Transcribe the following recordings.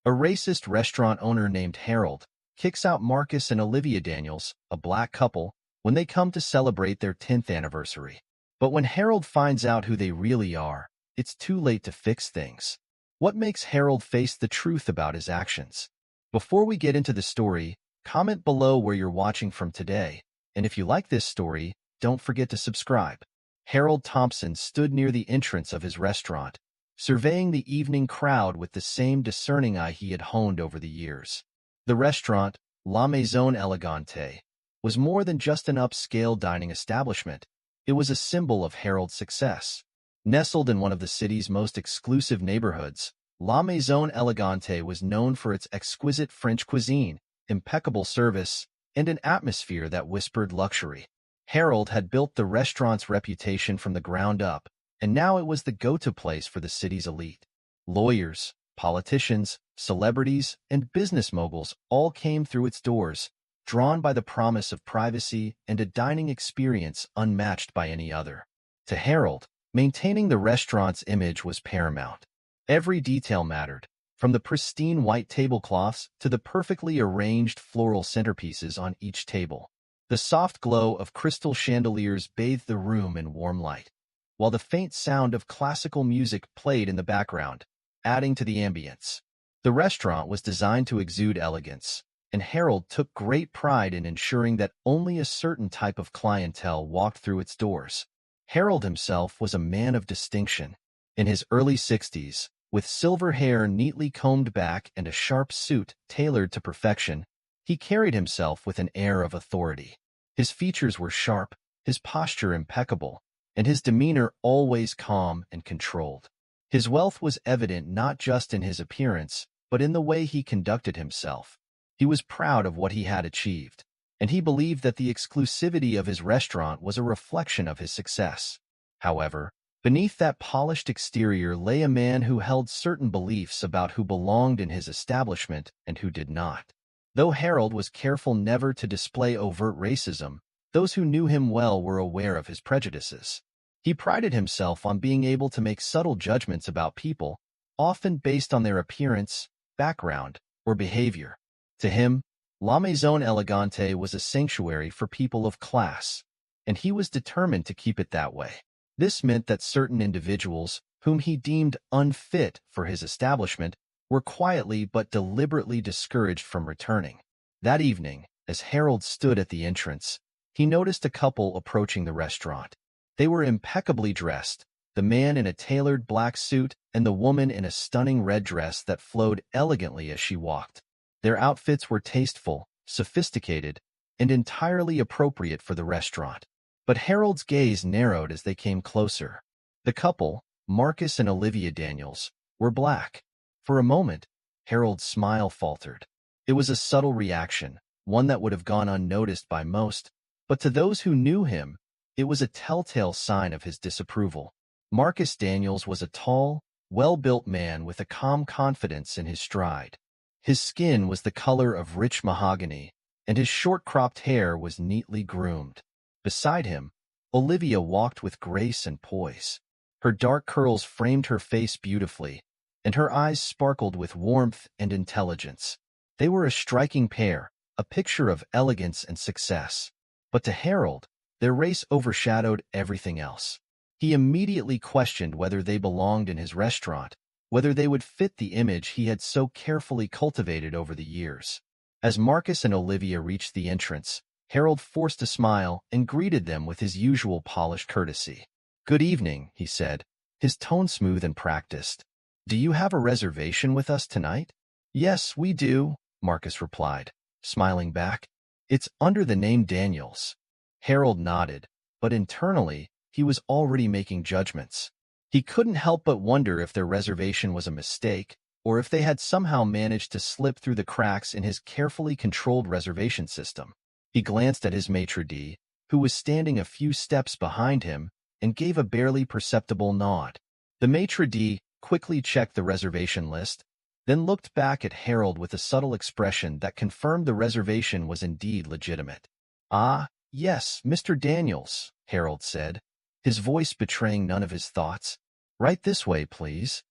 A racist restaurant owner named Harold kicks out Marcus and Olivia Daniels, a black couple, when they come to celebrate their 10th anniversary. But when Harold finds out who they really are, it's too late to fix things. What makes Harold face the truth about his actions? Before we get into the story, comment below where you're watching from today, and if you like this story, don't forget to subscribe. Harold Thompson stood near the entrance of his restaurant, surveying the evening crowd with the same discerning eye he had honed over the years. The restaurant, La Maison Elegante, was more than just an upscale dining establishment. It was a symbol of Harold's success. Nestled in one of the city's most exclusive neighborhoods, La Maison Elegante was known for its exquisite French cuisine, impeccable service, and an atmosphere that whispered luxury. Harold had built the restaurant's reputation from the ground up, and now it was the go-to place for the city's elite. Lawyers, politicians, celebrities, and business moguls all came through its doors, drawn by the promise of privacy and a dining experience unmatched by any other. To Harold, maintaining the restaurant's image was paramount. Every detail mattered, from the pristine white tablecloths to the perfectly arranged floral centerpieces on each table. The soft glow of crystal chandeliers bathed the room in warm light, while the faint sound of classical music played in the background, adding to the ambience. The restaurant was designed to exude elegance, and Harold took great pride in ensuring that only a certain type of clientele walked through its doors. Harold himself was a man of distinction. In his early 60s, with silver hair neatly combed back and a sharp suit tailored to perfection, he carried himself with an air of authority. His features were sharp, his posture impeccable, and his demeanor always calm and controlled. His wealth was evident not just in his appearance, but in the way he conducted himself. He was proud of what he had achieved, and he believed that the exclusivity of his restaurant was a reflection of his success. However, beneath that polished exterior lay a man who held certain beliefs about who belonged in his establishment and who did not. Though Harold was careful never to display overt racism, those who knew him well were aware of his prejudices. He prided himself on being able to make subtle judgments about people, often based on their appearance, background, or behavior. To him, La Maison Elegante was a sanctuary for people of class, and he was determined to keep it that way. This meant that certain individuals, whom he deemed unfit for his establishment, were quietly but deliberately discouraged from returning. That evening, as Harold stood at the entrance, he noticed a couple approaching the restaurant. They were impeccably dressed, the man in a tailored black suit and the woman in a stunning red dress that flowed elegantly as she walked. Their outfits were tasteful, sophisticated, and entirely appropriate for the restaurant. But Harold's gaze narrowed as they came closer. The couple, Marcus and Olivia Daniels, were black. For a moment, Harold's smile faltered. It was a subtle reaction, one that would have gone unnoticed by most, but to those who knew him, it was a telltale sign of his disapproval. Marcus Daniels was a tall, well-built man with a calm confidence in his stride. His skin was the color of rich mahogany, and his short-cropped hair was neatly groomed. Beside him, Olivia walked with grace and poise. Her dark curls framed her face beautifully, and her eyes sparkled with warmth and intelligence. They were a striking pair, a picture of elegance and success. But to Harold, their race overshadowed everything else. He immediately questioned whether they belonged in his restaurant, whether they would fit the image he had so carefully cultivated over the years. As Marcus and Olivia reached the entrance, Harold forced a smile and greeted them with his usual polished courtesy. "Good evening," he said, his tone smooth and practiced. "Do you have a reservation with us tonight?" "Yes, we do," Marcus replied, smiling back. "It's under the name Daniels." Harold nodded, but internally, he was already making judgments. He couldn't help but wonder if their reservation was a mistake, or if they had somehow managed to slip through the cracks in his carefully controlled reservation system. He glanced at his maitre d', who was standing a few steps behind him, and gave a barely perceptible nod. The maitre d' quickly checked the reservation list, then looked back at Harold with a subtle expression that confirmed the reservation was indeed legitimate. "Ah, yes, Mr. Daniels," Harold said, his voice betraying none of his thoughts. "Right this way, please."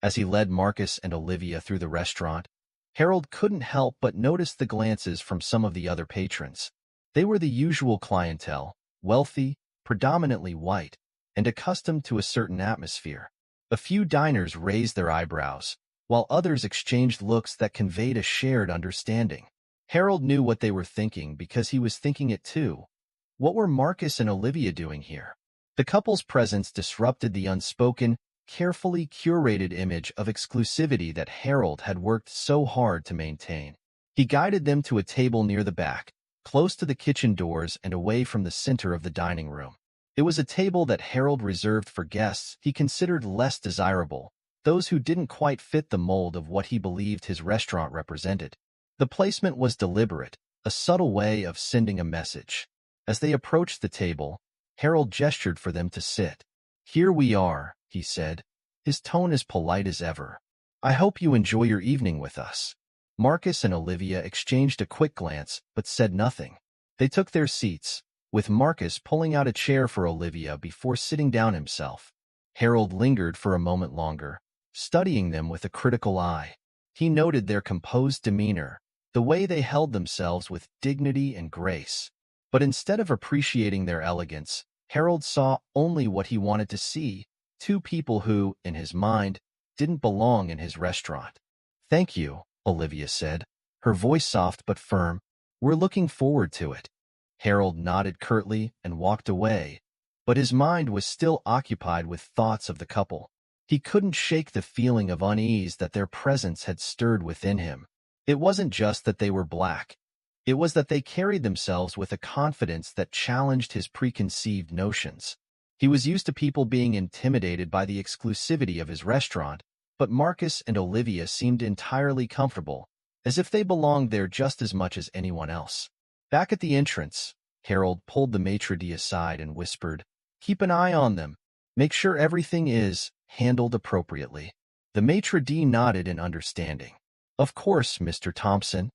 As he led Marcus and Olivia through the restaurant, Harold couldn't help but notice the glances from some of the other patrons. They were the usual clientele, wealthy, predominantly white, and accustomed to a certain atmosphere. A few diners raised their eyebrows, while others exchanged looks that conveyed a shared understanding. Harold knew what they were thinking because he was thinking it too. What were Marcus and Olivia doing here? The couple's presence disrupted the unspoken, carefully curated image of exclusivity that Harold had worked so hard to maintain. He guided them to a table near the back, close to the kitchen doors and away from the center of the dining room. It was a table that Harold reserved for guests he considered less desirable, those who didn't quite fit the mold of what he believed his restaurant represented. The placement was deliberate, a subtle way of sending a message. As they approached the table, Harold gestured for them to sit. "Here we are," he said, his tone as polite as ever. "I hope you enjoy your evening with us." Marcus and Olivia exchanged a quick glance, but said nothing. They took their seats, with Marcus pulling out a chair for Olivia before sitting down himself. Harold lingered for a moment longer, studying them with a critical eye. He noted their composed demeanor, the way they held themselves with dignity and grace. But instead of appreciating their elegance, Harold saw only what he wanted to see, two people who, in his mind, didn't belong in his restaurant. "Thank you," Olivia said, her voice soft but firm. "We're looking forward to it." Harold nodded curtly and walked away, but his mind was still occupied with thoughts of the couple. He couldn't shake the feeling of unease that their presence had stirred within him. It wasn't just that they were black. It was that they carried themselves with a confidence that challenged his preconceived notions. He was used to people being intimidated by the exclusivity of his restaurant, but Marcus and Olivia seemed entirely comfortable, as if they belonged there just as much as anyone else. Back at the entrance, Harold pulled the maitre d' aside and whispered, "Keep an eye on them. Make sure everything is handled appropriately." The maitre d' nodded in understanding. "Of course, Mr. Thompson."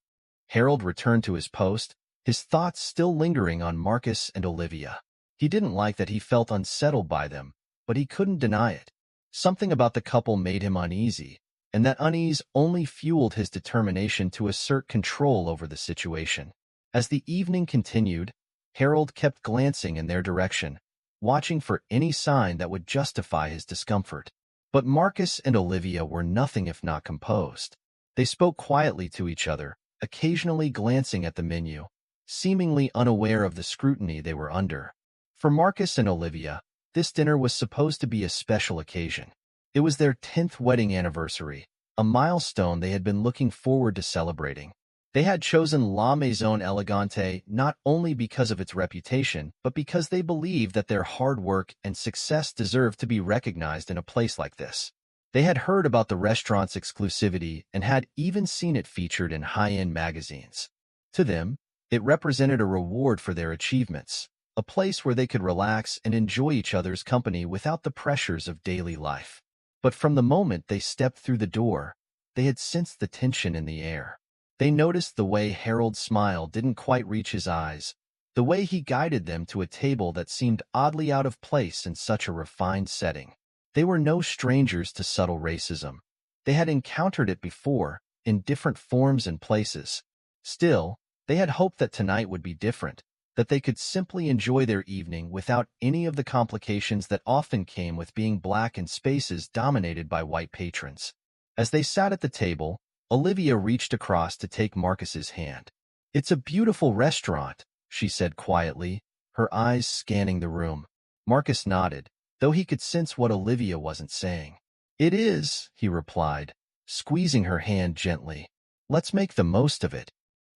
Harold returned to his post, his thoughts still lingering on Marcus and Olivia. He didn't like that he felt unsettled by them, but he couldn't deny it. Something about the couple made him uneasy, and that unease only fueled his determination to assert control over the situation. As the evening continued, Harold kept glancing in their direction, watching for any sign that would justify his discomfort. But Marcus and Olivia were nothing if not composed. They spoke quietly to each other, occasionally glancing at the menu, seemingly unaware of the scrutiny they were under. For Marcus and Olivia, this dinner was supposed to be a special occasion. It was their 10th wedding anniversary, a milestone they had been looking forward to celebrating. They had chosen La Maison Elegante not only because of its reputation, but because they believed that their hard work and success deserved to be recognized in a place like this. They had heard about the restaurant's exclusivity and had even seen it featured in high-end magazines. To them, it represented a reward for their achievements, a place where they could relax and enjoy each other's company without the pressures of daily life. But from the moment they stepped through the door, they had sensed the tension in the air. They noticed the way Harold's smile didn't quite reach his eyes, the way he guided them to a table that seemed oddly out of place in such a refined setting. They were no strangers to subtle racism. They had encountered it before, in different forms and places. Still, they had hoped that tonight would be different, that they could simply enjoy their evening without any of the complications that often came with being black in spaces dominated by white patrons. As they sat at the table, Olivia reached across to take Marcus's hand. "It's a beautiful restaurant," she said quietly, her eyes scanning the room. Marcus nodded, though he could sense what Olivia wasn't saying. "It is," he replied, squeezing her hand gently. "Let's make the most of it."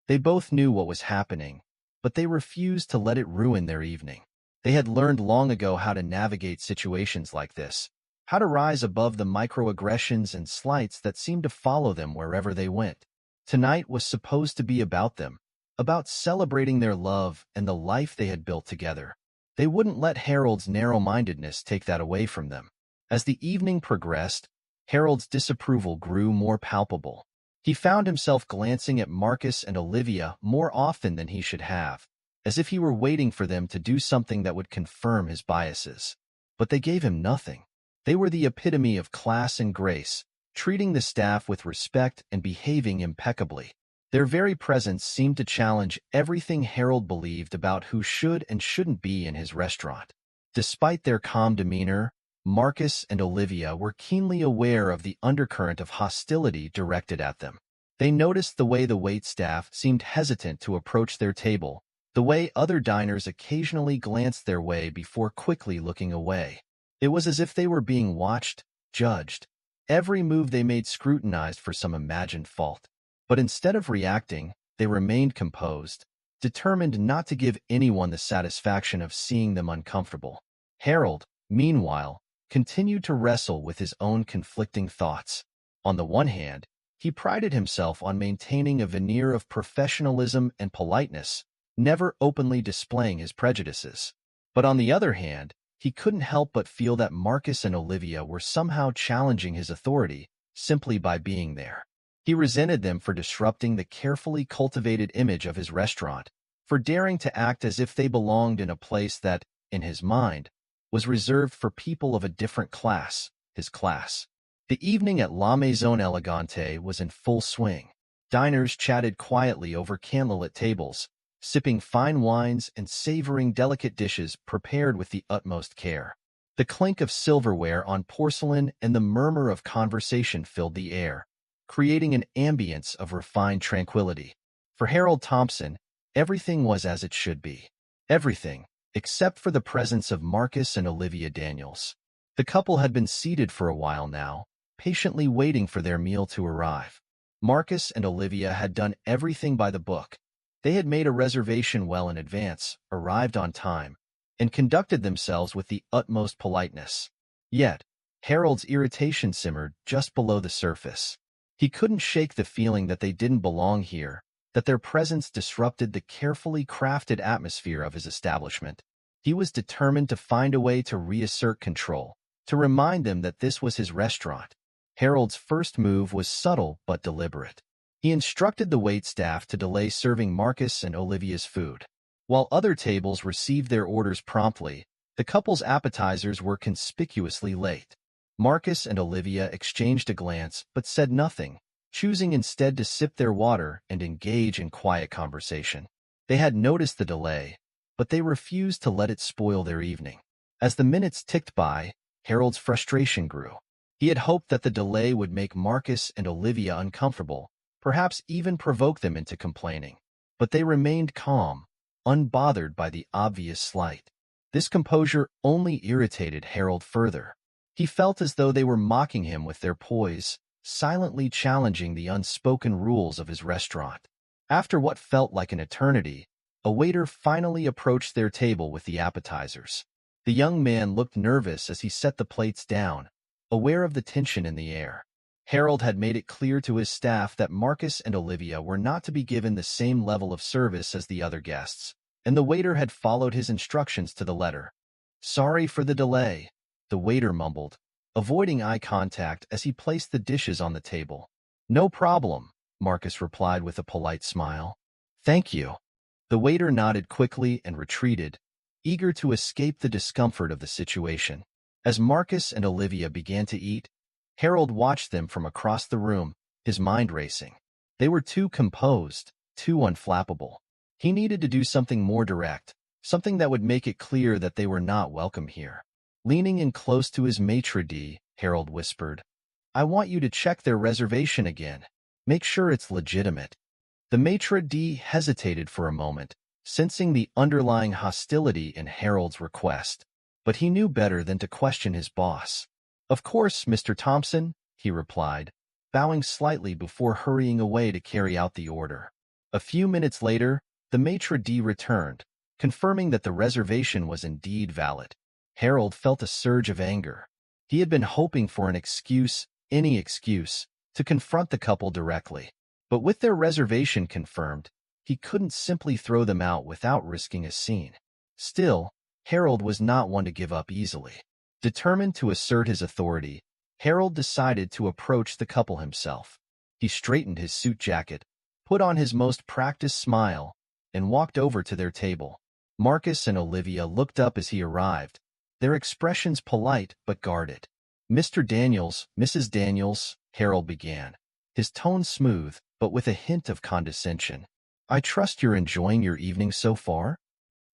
They both knew what was happening, but they refused to let it ruin their evening. They had learned long ago how to navigate situations like this, how to rise above the microaggressions and slights that seemed to follow them wherever they went. Tonight was supposed to be about them, about celebrating their love and the life they had built together. They wouldn't let Harold's narrow-mindedness take that away from them. As the evening progressed, Harold's disapproval grew more palpable. He found himself glancing at Marcus and Olivia more often than he should have, as if he were waiting for them to do something that would confirm his biases. But they gave him nothing. They were the epitome of class and grace, treating the staff with respect and behaving impeccably. Their very presence seemed to challenge everything Harold believed about who should and shouldn't be in his restaurant. Despite their calm demeanor, Marcus and Olivia were keenly aware of the undercurrent of hostility directed at them. They noticed the way the waitstaff seemed hesitant to approach their table, the way other diners occasionally glanced their way before quickly looking away. It was as if they were being watched, judged, every move they made scrutinized for some imagined fault. But instead of reacting, they remained composed, determined not to give anyone the satisfaction of seeing them uncomfortable. Harold, meanwhile, continued to wrestle with his own conflicting thoughts. On the one hand, he prided himself on maintaining a veneer of professionalism and politeness, never openly displaying his prejudices. But on the other hand, he couldn't help but feel that Marcus and Olivia were somehow challenging his authority simply by being there. He resented them for disrupting the carefully cultivated image of his restaurant, for daring to act as if they belonged in a place that, in his mind, was reserved for people of a different class, his class. The evening at La Maison Elegante was in full swing. Diners chatted quietly over candlelit tables, sipping fine wines and savoring delicate dishes prepared with the utmost care. The clink of silverware on porcelain and the murmur of conversation filled the air, creating an ambience of refined tranquility. For Harold Thompson, everything was as it should be. Everything, except for the presence of Marcus and Olivia Daniels. The couple had been seated for a while now, patiently waiting for their meal to arrive. Marcus and Olivia had done everything by the book. They had made a reservation well in advance, arrived on time, and conducted themselves with the utmost politeness. Yet, Harold's irritation simmered just below the surface. He couldn't shake the feeling that they didn't belong here, that their presence disrupted the carefully crafted atmosphere of his establishment. He was determined to find a way to reassert control, to remind them that this was his restaurant. Harold's first move was subtle but deliberate. He instructed the waitstaff to delay serving Marcus and Olivia's food. While other tables received their orders promptly, the couple's appetizers were conspicuously late. Marcus and Olivia exchanged a glance but said nothing, choosing instead to sip their water and engage in quiet conversation. They had noticed the delay, but they refused to let it spoil their evening. As the minutes ticked by, Harold's frustration grew. He had hoped that the delay would make Marcus and Olivia uncomfortable, perhaps even provoke them into complaining. But they remained calm, unbothered by the obvious slight. This composure only irritated Harold further. He felt as though they were mocking him with their poise, silently challenging the unspoken rules of his restaurant. After what felt like an eternity, a waiter finally approached their table with the appetizers. The young man looked nervous as he set the plates down, aware of the tension in the air. Harold had made it clear to his staff that Marcus and Olivia were not to be given the same level of service as the other guests, and the waiter had followed his instructions to the letter. "Sorry for the delay," the waiter mumbled, avoiding eye contact as he placed the dishes on the table. "No problem," Marcus replied with a polite smile. "Thank you." The waiter nodded quickly and retreated, eager to escape the discomfort of the situation. As Marcus and Olivia began to eat, Harold watched them from across the room, his mind racing. They were too composed, too unflappable. He needed to do something more direct, something that would make it clear that they were not welcome here. Leaning in close to his maitre d', Harold whispered, "I want you to check their reservation again. Make sure it's legitimate." The maitre d' hesitated for a moment, sensing the underlying hostility in Harold's request. But he knew better than to question his boss. "Of course, Mr. Thompson," he replied, bowing slightly before hurrying away to carry out the order. A few minutes later, the maitre d' returned, confirming that the reservation was indeed valid. Harold felt a surge of anger. He had been hoping for an excuse, any excuse, to confront the couple directly. But with their reservation confirmed, he couldn't simply throw them out without risking a scene. Still, Harold was not one to give up easily. Determined to assert his authority, Harold decided to approach the couple himself. He straightened his suit jacket, put on his most practiced smile, and walked over to their table. Marcus and Olivia looked up as he arrived, their expressions polite but guarded. "Mr. Daniels, Mrs. Daniels," Harold began, his tone smooth, but with a hint of condescension. I trust you're enjoying your evening so far?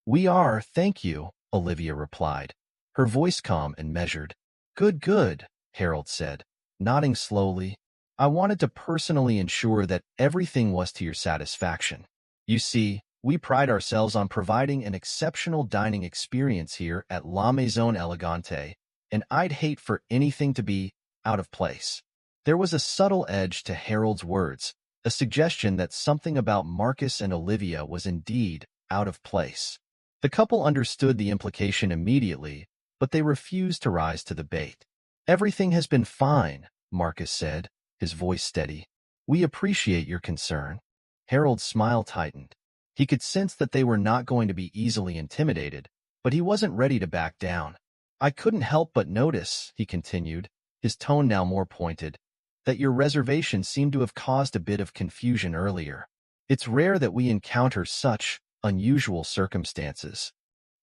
We are, thank you, Olivia replied, her voice calm and measured. Good, good, Harold said, nodding slowly. I wanted to personally ensure that everything was to your satisfaction. You see, we pride ourselves on providing an exceptional dining experience here at La Maison Elegante, and I'd hate for anything to be out of place. There was a subtle edge to Harold's words, a suggestion that something about Marcus and Olivia was indeed out of place. The couple understood the implication immediately, but they refused to rise to the bait. Everything has been fine, Marcus said, his voice steady. We appreciate your concern. Harold's smile tightened. He could sense that they were not going to be easily intimidated, but he wasn't ready to back down. I couldn't help but notice, he continued, his tone now more pointed, that your reservation seemed to have caused a bit of confusion earlier. It's rare that we encounter such unusual circumstances.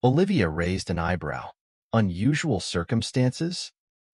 Olivia raised an eyebrow. Unusual circumstances?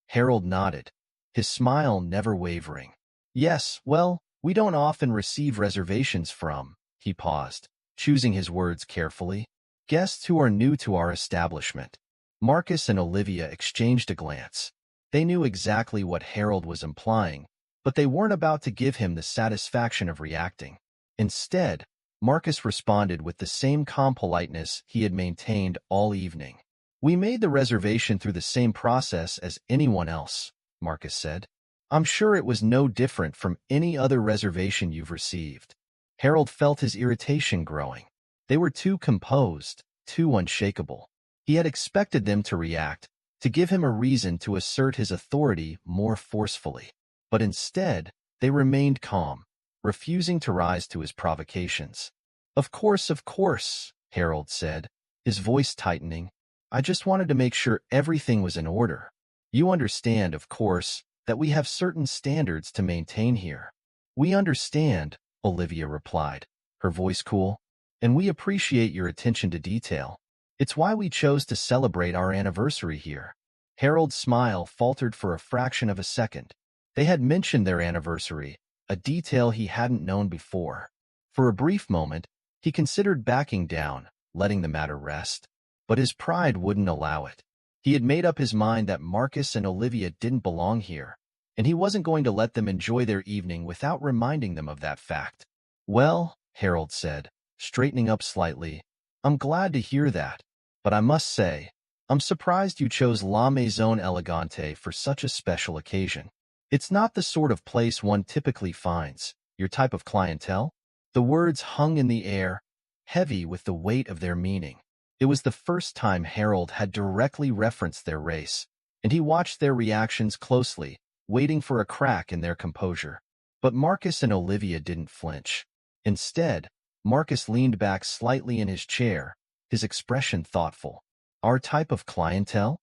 Harold nodded, his smile never wavering. Yes, well, we don't often receive reservations from, he paused, choosing his words carefully, guests who are new to our establishment. Marcus and Olivia exchanged a glance. They knew exactly what Harold was implying, but they weren't about to give him the satisfaction of reacting. Instead, Marcus responded with the same calm politeness he had maintained all evening. We made the reservation through the same process as anyone else, Marcus said. I'm sure it was no different from any other reservation you've received. Harold felt his irritation growing. They were too composed, too unshakable. He had expected them to react, to give him a reason to assert his authority more forcefully. But instead, they remained calm, refusing to rise to his provocations. Of course, Harold said, his voice tightening. I just wanted to make sure everything was in order. You understand, of course, that we have certain standards to maintain here. We understand, Olivia replied, her voice cool, and we appreciate your attention to detail. It's why we chose to celebrate our anniversary here. Harold's smile faltered for a fraction of a second. They had mentioned their anniversary, a detail he hadn't known before. For a brief moment, he considered backing down, letting the matter rest. But his pride wouldn't allow it. He had made up his mind that Marcus and Olivia didn't belong here, and he wasn't going to let them enjoy their evening without reminding them of that fact. Well, Harold said, straightening up slightly, I'm glad to hear that, but I must say, I'm surprised you chose La Maison Elegante for such a special occasion. It's not the sort of place one typically finds, your type of clientele. The words hung in the air, heavy with the weight of their meaning. It was the first time Harold had directly referenced their race, and he watched their reactions closely, waiting for a crack in their composure. But Marcus and Olivia didn't flinch. Instead, Marcus leaned back slightly in his chair, his expression thoughtful. Our type of clientele?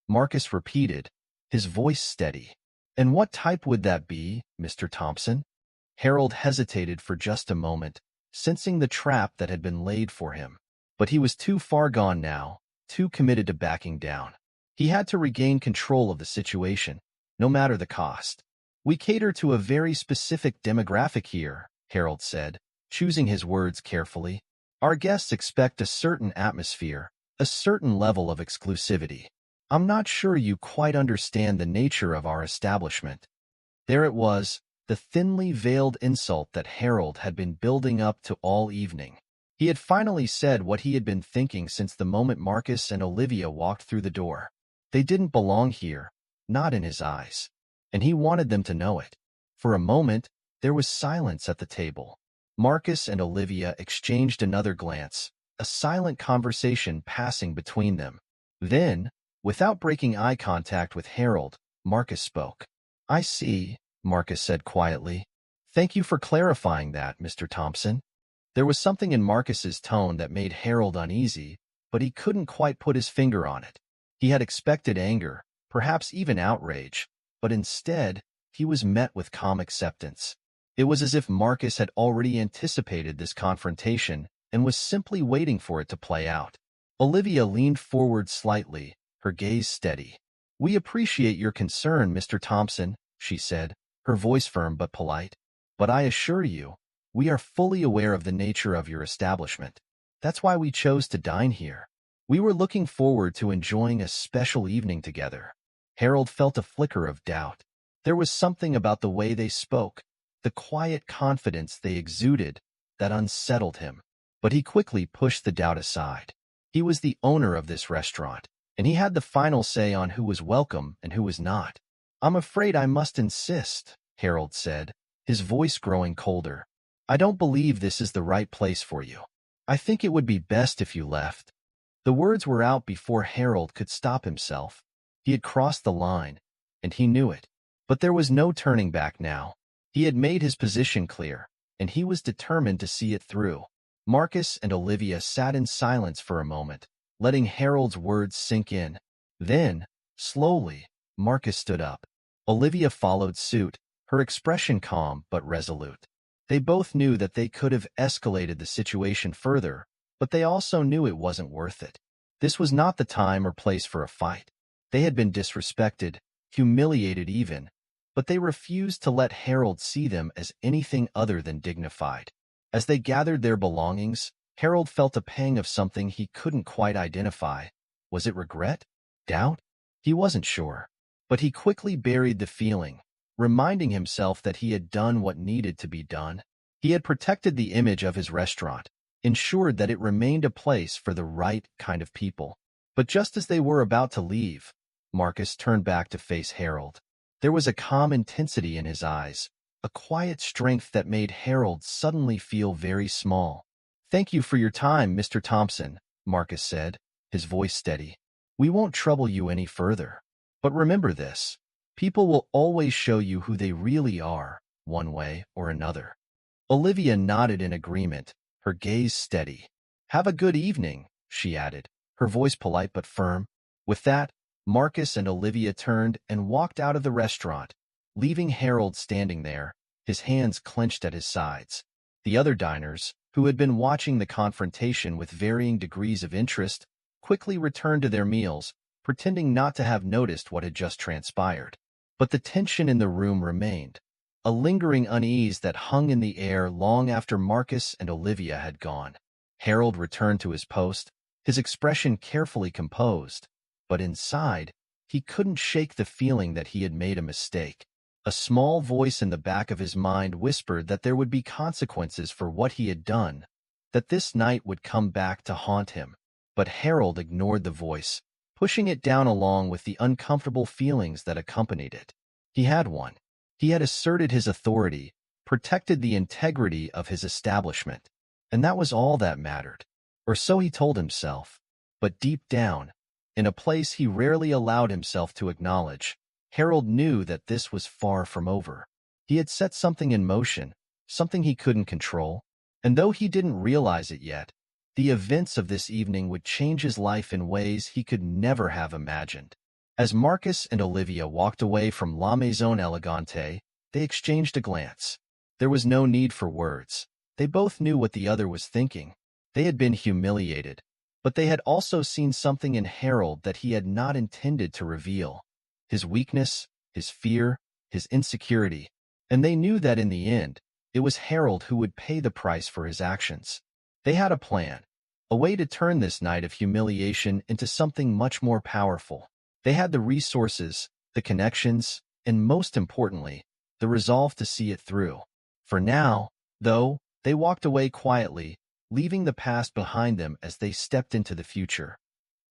Marcus repeated, his voice steady. And what type would that be, Mr. Thompson? Harold hesitated for just a moment, sensing the trap that had been laid for him. But he was too far gone now, too committed to backing down. He had to regain control of the situation, no matter the cost. We cater to a very specific demographic here, Harold said, choosing his words carefully. Our guests expect a certain atmosphere, a certain level of exclusivity. I'm not sure you quite understand the nature of our establishment. There it was, the thinly veiled insult that Harold had been building up to all evening. He had finally said what he had been thinking since the moment Marcus and Olivia walked through the door. They didn't belong here, not in his eyes, and he wanted them to know it. For a moment, there was silence at the table. Marcus and Olivia exchanged another glance, a silent conversation passing between them. Then, without breaking eye contact with Harold, Marcus spoke. I see, Marcus said quietly. Thank you for clarifying that, Mr. Thompson. There was something in Marcus's tone that made Harold uneasy, but he couldn't quite put his finger on it. He had expected anger, perhaps even outrage, but instead, he was met with calm acceptance. It was as if Marcus had already anticipated this confrontation and was simply waiting for it to play out. Olivia leaned forward slightly, her gaze steady. We appreciate your concern, Mr. Thompson, she said, her voice firm but polite. "But I assure you, we are fully aware of the nature of your establishment. That's why we chose to dine here. We were looking forward to enjoying a special evening together." Harold felt a flicker of doubt. There was something about the way they spoke, the quiet confidence they exuded, that unsettled him. But he quickly pushed the doubt aside. He was the owner of this restaurant, and he had the final say on who was welcome and who was not. "I'm afraid I must insist," Harold said, his voice growing colder. "I don't believe this is the right place for you. I think it would be best if you left." The words were out before Harold could stop himself. He had crossed the line, and he knew it. But there was no turning back now. He had made his position clear, and he was determined to see it through. Marcus and Olivia sat in silence for a moment, letting Harold's words sink in. Then, slowly, Marcus stood up. Olivia followed suit, her expression calm but resolute. They both knew that they could have escalated the situation further, but they also knew it wasn't worth it. This was not the time or place for a fight. They had been disrespected, humiliated even, but they refused to let Harold see them as anything other than dignified. As they gathered their belongings, Harold felt a pang of something he couldn't quite identify. Was it regret? Doubt? He wasn't sure. But he quickly buried the feeling, reminding himself that he had done what needed to be done. He had protected the image of his restaurant, ensured that it remained a place for the right kind of people. But just as they were about to leave, Marcus turned back to face Harold. There was a calm intensity in his eyes, a quiet strength that made Harold suddenly feel very small. "Thank you for your time, Mr. Thompson," Marcus said, his voice steady. "We won't trouble you any further. But remember this, people will always show you who they really are, one way or another." Olivia nodded in agreement, her gaze steady. "Have a good evening," she added, her voice polite but firm. With that, Marcus and Olivia turned and walked out of the restaurant, leaving Harold standing there, his hands clenched at his sides. The other diners, who had been watching the confrontation with varying degrees of interest, quickly returned to their meals, pretending not to have noticed what had just transpired. But the tension in the room remained, a lingering unease that hung in the air long after Marcus and Olivia had gone. Harold returned to his post, his expression carefully composed, but inside, he couldn't shake the feeling that he had made a mistake. A small voice in the back of his mind whispered that there would be consequences for what he had done, that this night would come back to haunt him. But Harold ignored the voice, pushing it down along with the uncomfortable feelings that accompanied it. He had won. He had asserted his authority, protected the integrity of his establishment, and that was all that mattered. Or so he told himself. But deep down, in a place he rarely allowed himself to acknowledge, Harold knew that this was far from over. He had set something in motion, something he couldn't control, and though he didn't realize it yet, the events of this evening would change his life in ways he could never have imagined. As Marcus and Olivia walked away from La Maison Elegante, they exchanged a glance. There was no need for words. They both knew what the other was thinking. They had been humiliated, but they had also seen something in Harold that he had not intended to reveal. His weakness, his fear, his insecurity, and they knew that in the end, it was Harold who would pay the price for his actions. They had a plan, a way to turn this night of humiliation into something much more powerful. They had the resources, the connections, and most importantly, the resolve to see it through. For now, though, they walked away quietly, leaving the past behind them as they stepped into the future.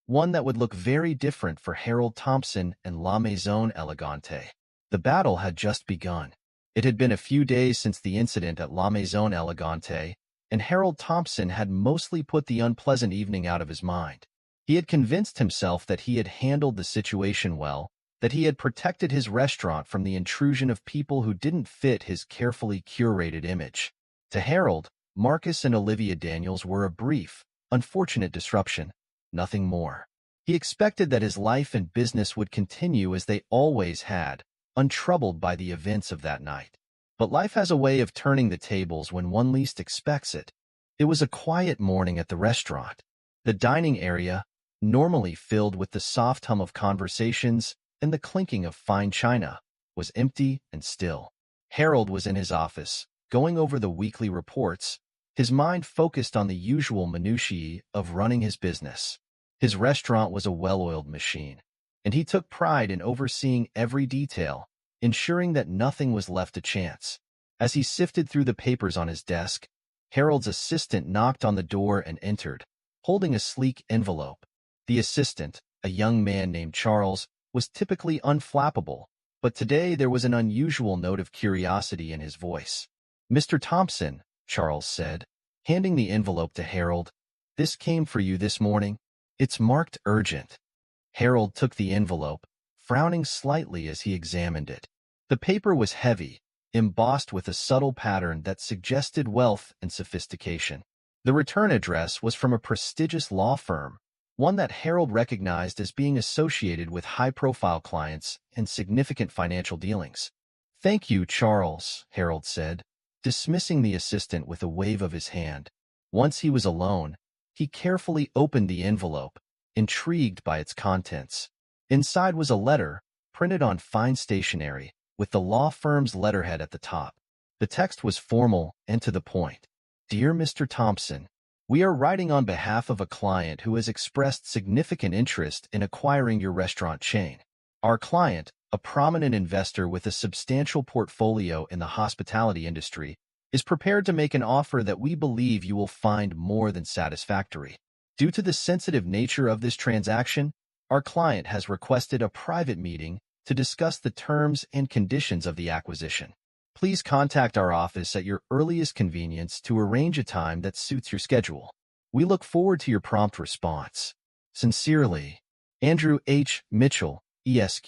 One that would look very different for Harold Thompson and La Maison Elegante. The battle had just begun. It had been a few days since the incident at La Maison Elegante, and Harold Thompson had mostly put the unpleasant evening out of his mind. He had convinced himself that he had handled the situation well, that he had protected his restaurant from the intrusion of people who didn't fit his carefully curated image. To Harold, Marcus and Olivia Daniels were a brief, unfortunate disruption, nothing more. He expected that his life and business would continue as they always had, untroubled by the events of that night. But life has a way of turning the tables when one least expects it. It was a quiet morning at the restaurant. The dining area, normally filled with the soft hum of conversations and the clinking of fine china, was empty and still. Harold was in his office, going over the weekly reports, his mind focused on the usual minutiae of running his business. His restaurant was a well-oiled machine, and he took pride in overseeing every detail, ensuring that nothing was left to chance. As he sifted through the papers on his desk, Harold's assistant knocked on the door and entered, holding a sleek envelope. The assistant, a young man named Charles, was typically unflappable, but today there was an unusual note of curiosity in his voice. "Mr. Thompson," Charles said, handing the envelope to Harold, "this came for you this morning. It's marked urgent." Harold took the envelope, frowning slightly as he examined it. The paper was heavy, embossed with a subtle pattern that suggested wealth and sophistication. The return address was from a prestigious law firm, one that Harold recognized as being associated with high-profile clients and significant financial dealings. "Thank you, Charles," Harold said, dismissing the assistant with a wave of his hand. Once he was alone, he carefully opened the envelope, intrigued by its contents. Inside was a letter, printed on fine stationery, with the law firm's letterhead at the top. The text was formal and to the point. "Dear Mr. Thompson, we are writing on behalf of a client who has expressed significant interest in acquiring your restaurant chain. Our client, a prominent investor with a substantial portfolio in the hospitality industry, is prepared to make an offer that we believe you will find more than satisfactory. Due to the sensitive nature of this transaction, our client has requested a private meeting to discuss the terms and conditions of the acquisition. Please contact our office at your earliest convenience to arrange a time that suits your schedule. We look forward to your prompt response. Sincerely, Andrew H. Mitchell, Esq.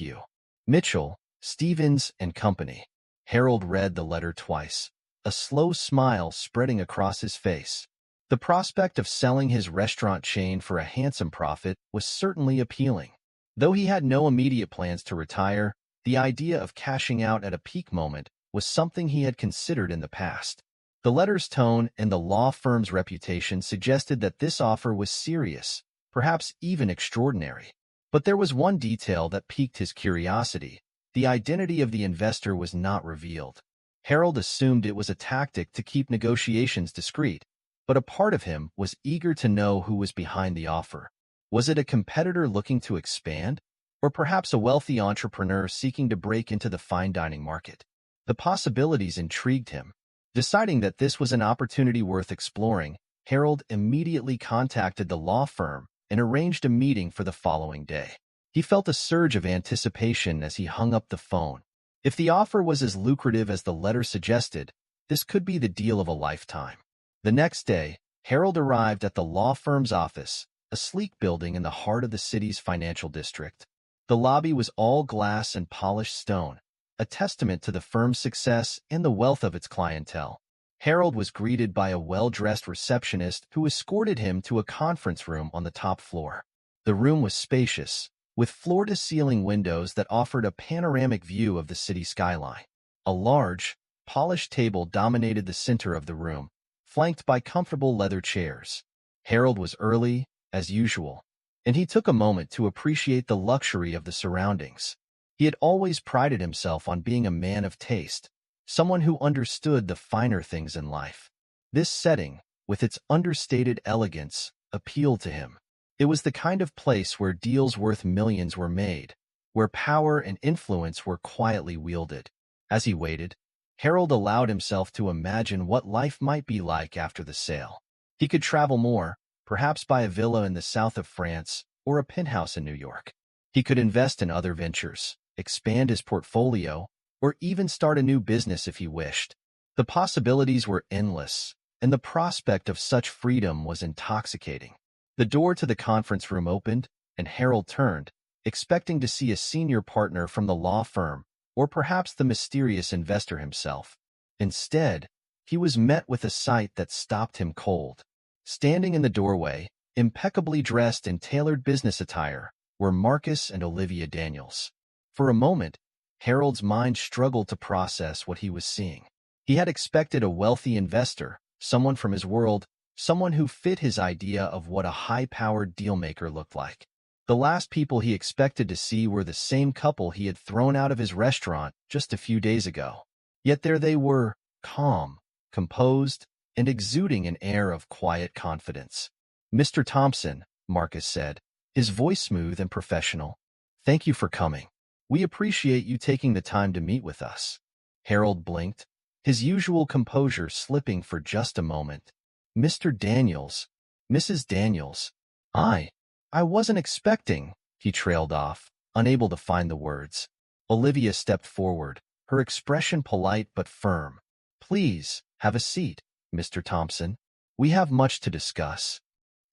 Mitchell, Stevens and Company." Harold read the letter twice, a slow smile spreading across his face. The prospect of selling his restaurant chain for a handsome profit was certainly appealing. Though he had no immediate plans to retire, the idea of cashing out at a peak moment was something he had considered in the past. The letter's tone and the law firm's reputation suggested that this offer was serious, perhaps even extraordinary. But there was one detail that piqued his curiosity. The identity of the investor was not revealed. Harold assumed it was a tactic to keep negotiations discreet, but a part of him was eager to know who was behind the offer. Was it a competitor looking to expand, or perhaps a wealthy entrepreneur seeking to break into the fine dining market? The possibilities intrigued him. Deciding that this was an opportunity worth exploring, Harold immediately contacted the law firm and arranged a meeting for the following day. He felt a surge of anticipation as he hung up the phone. If the offer was as lucrative as the letter suggested, this could be the deal of a lifetime. The next day, Harold arrived at the law firm's office, a sleek building in the heart of the city's financial district. The lobby was all glass and polished stone, a testament to the firm's success and the wealth of its clientele. Harold was greeted by a well-dressed receptionist who escorted him to a conference room on the top floor. The room was spacious, with floor-to-ceiling windows that offered a panoramic view of the city skyline. A large, polished table dominated the center of the room, flanked by comfortable leather chairs. Harold was early, as usual, and he took a moment to appreciate the luxury of the surroundings. He had always prided himself on being a man of taste, someone who understood the finer things in life. This setting, with its understated elegance, appealed to him. It was the kind of place where deals worth millions were made, where power and influence were quietly wielded. As he waited, Harold allowed himself to imagine what life might be like after the sale. He could travel more, perhaps buy a villa in the south of France or a penthouse in New York. He could invest in other ventures, expand his portfolio, or even start a new business if he wished. The possibilities were endless, and the prospect of such freedom was intoxicating. The door to the conference room opened, and Harold turned, expecting to see a senior partner from the law firm, or perhaps the mysterious investor himself. Instead, he was met with a sight that stopped him cold. Standing in the doorway, impeccably dressed in tailored business attire, were Marcus and Olivia Daniels. For a moment, Harold's mind struggled to process what he was seeing. He had expected a wealthy investor, someone from his world, someone who fit his idea of what a high-powered dealmaker looked like. The last people he expected to see were the same couple he had thrown out of his restaurant just a few days ago. Yet there they were, calm, composed, and exuding an air of quiet confidence. "Mr. Thompson," Marcus said, his voice smooth and professional, "thank you for coming. We appreciate you taking the time to meet with us." Harold blinked, his usual composure slipping for just a moment. "Mr. Daniels, Mrs. Daniels, I wasn't expecting," he trailed off, unable to find the words. Olivia stepped forward, her expression polite but firm. "Please, have a seat, Mr. Thompson. We have much to discuss."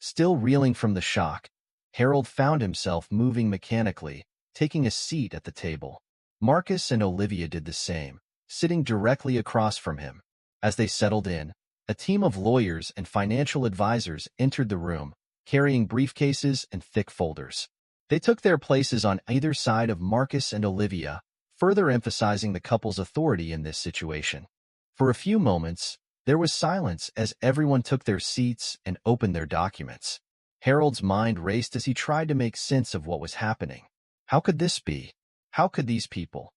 Still reeling from the shock, Harold found himself moving mechanically, taking a seat at the table. Marcus and Olivia did the same, sitting directly across from him. As they settled in, a team of lawyers and financial advisors entered the room, carrying briefcases and thick folders. They took their places on either side of Marcus and Olivia, further emphasizing the couple's authority in this situation. For a few moments, there was silence as everyone took their seats and opened their documents. Harold's mind raced as he tried to make sense of what was happening. How could this be? How could these people,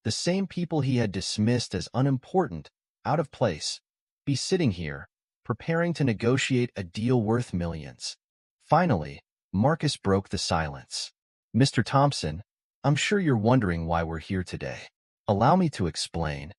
the same people he had dismissed as unimportant, out of place, be sitting here, preparing to negotiate a deal worth millions? Finally, Marcus broke the silence. "Mr. Thompson, I'm sure you're wondering why we're here today. Allow me to explain."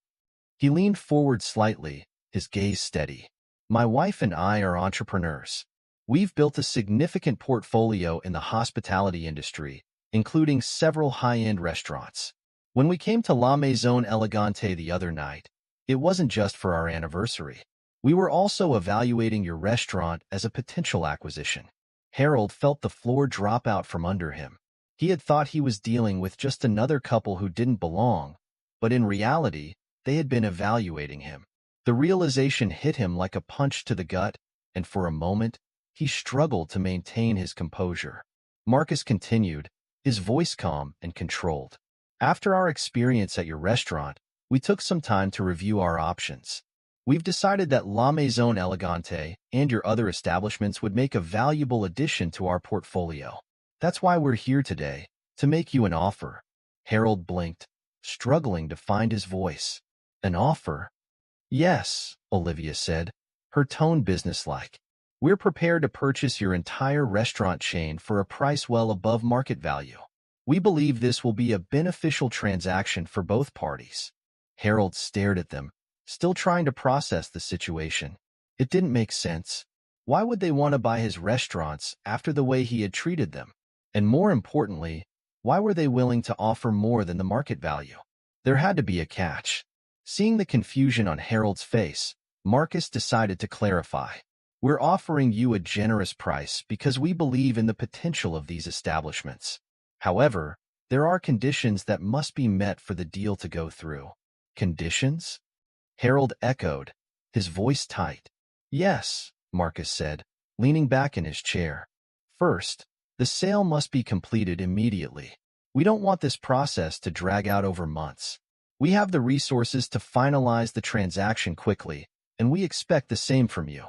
He leaned forward slightly, his gaze steady. "My wife and I are entrepreneurs. We've built a significant portfolio in the hospitality industry, including several high-end restaurants. When we came to La Maison Elegante the other night, it wasn't just for our anniversary. We were also evaluating your restaurant as a potential acquisition." Harold felt the floor drop out from under him. He had thought he was dealing with just another couple who didn't belong, but in reality, they had been evaluating him. The realization hit him like a punch to the gut, and for a moment, he struggled to maintain his composure. Marcus continued, his voice calm and controlled. "After our experience at your restaurant, we took some time to review our options. We've decided that La Maison Elegante and your other establishments would make a valuable addition to our portfolio. That's why we're here today, to make you an offer." Harold blinked, struggling to find his voice. "An offer?" "Yes," Olivia said, her tone businesslike. "We're prepared to purchase your entire restaurant chain for a price well above market value. We believe this will be a beneficial transaction for both parties." Harold stared at them, still trying to process the situation. It didn't make sense. Why would they want to buy his restaurants after the way he had treated them? And more importantly, why were they willing to offer more than the market value? There had to be a catch. Seeing the confusion on Harold's face, Marcus decided to clarify. "We're offering you a generous price because we believe in the potential of these establishments. However, there are conditions that must be met for the deal to go through." "Conditions?" Harold echoed, his voice tight. "Yes," Marcus said, leaning back in his chair. "First, the sale must be completed immediately. We don't want this process to drag out over months. We have the resources to finalize the transaction quickly, and we expect the same from you."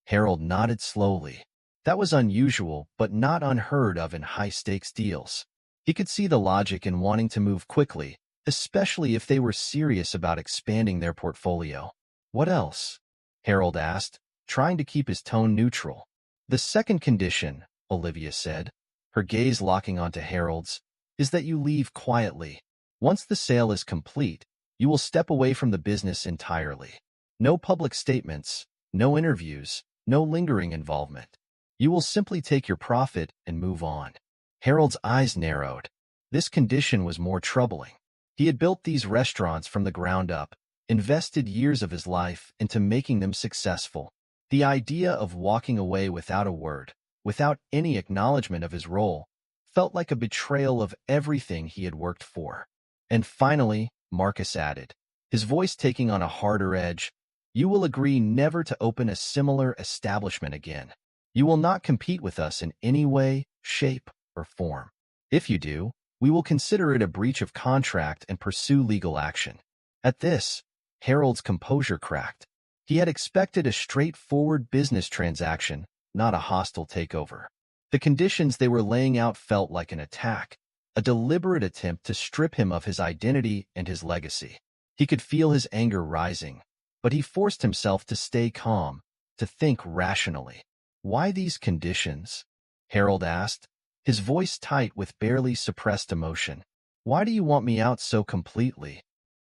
Harold nodded slowly. That was unusual, but not unheard of in high-stakes deals. He could see the logic in wanting to move quickly, especially if they were serious about expanding their portfolio. "What else?" Harold asked, trying to keep his tone neutral. "The second condition," Olivia said, her gaze locking onto Harold's, "is that you leave quietly. Once the sale is complete, you will step away from the business entirely. No public statements, no interviews, no lingering involvement. You will simply take your profit and move on." Harold's eyes narrowed. This condition was more troubling. He had built these restaurants from the ground up, invested years of his life into making them successful. The idea of walking away without a word, without any acknowledgement of his role, felt like a betrayal of everything he had worked for. "And finally," Marcus added, his voice taking on a harder edge, "you will agree never to open a similar establishment again. You will not compete with us in any way, shape, or form. If you do, we will consider it a breach of contract and pursue legal action." At this, Harold's composure cracked. He had expected a straightforward business transaction, not a hostile takeover. The conditions they were laying out felt like an attack, a deliberate attempt to strip him of his identity and his legacy. He could feel his anger rising, but he forced himself to stay calm, to think rationally. "Why these conditions?" Harold asked, his voice tight with barely suppressed emotion. "Why do you want me out so completely?"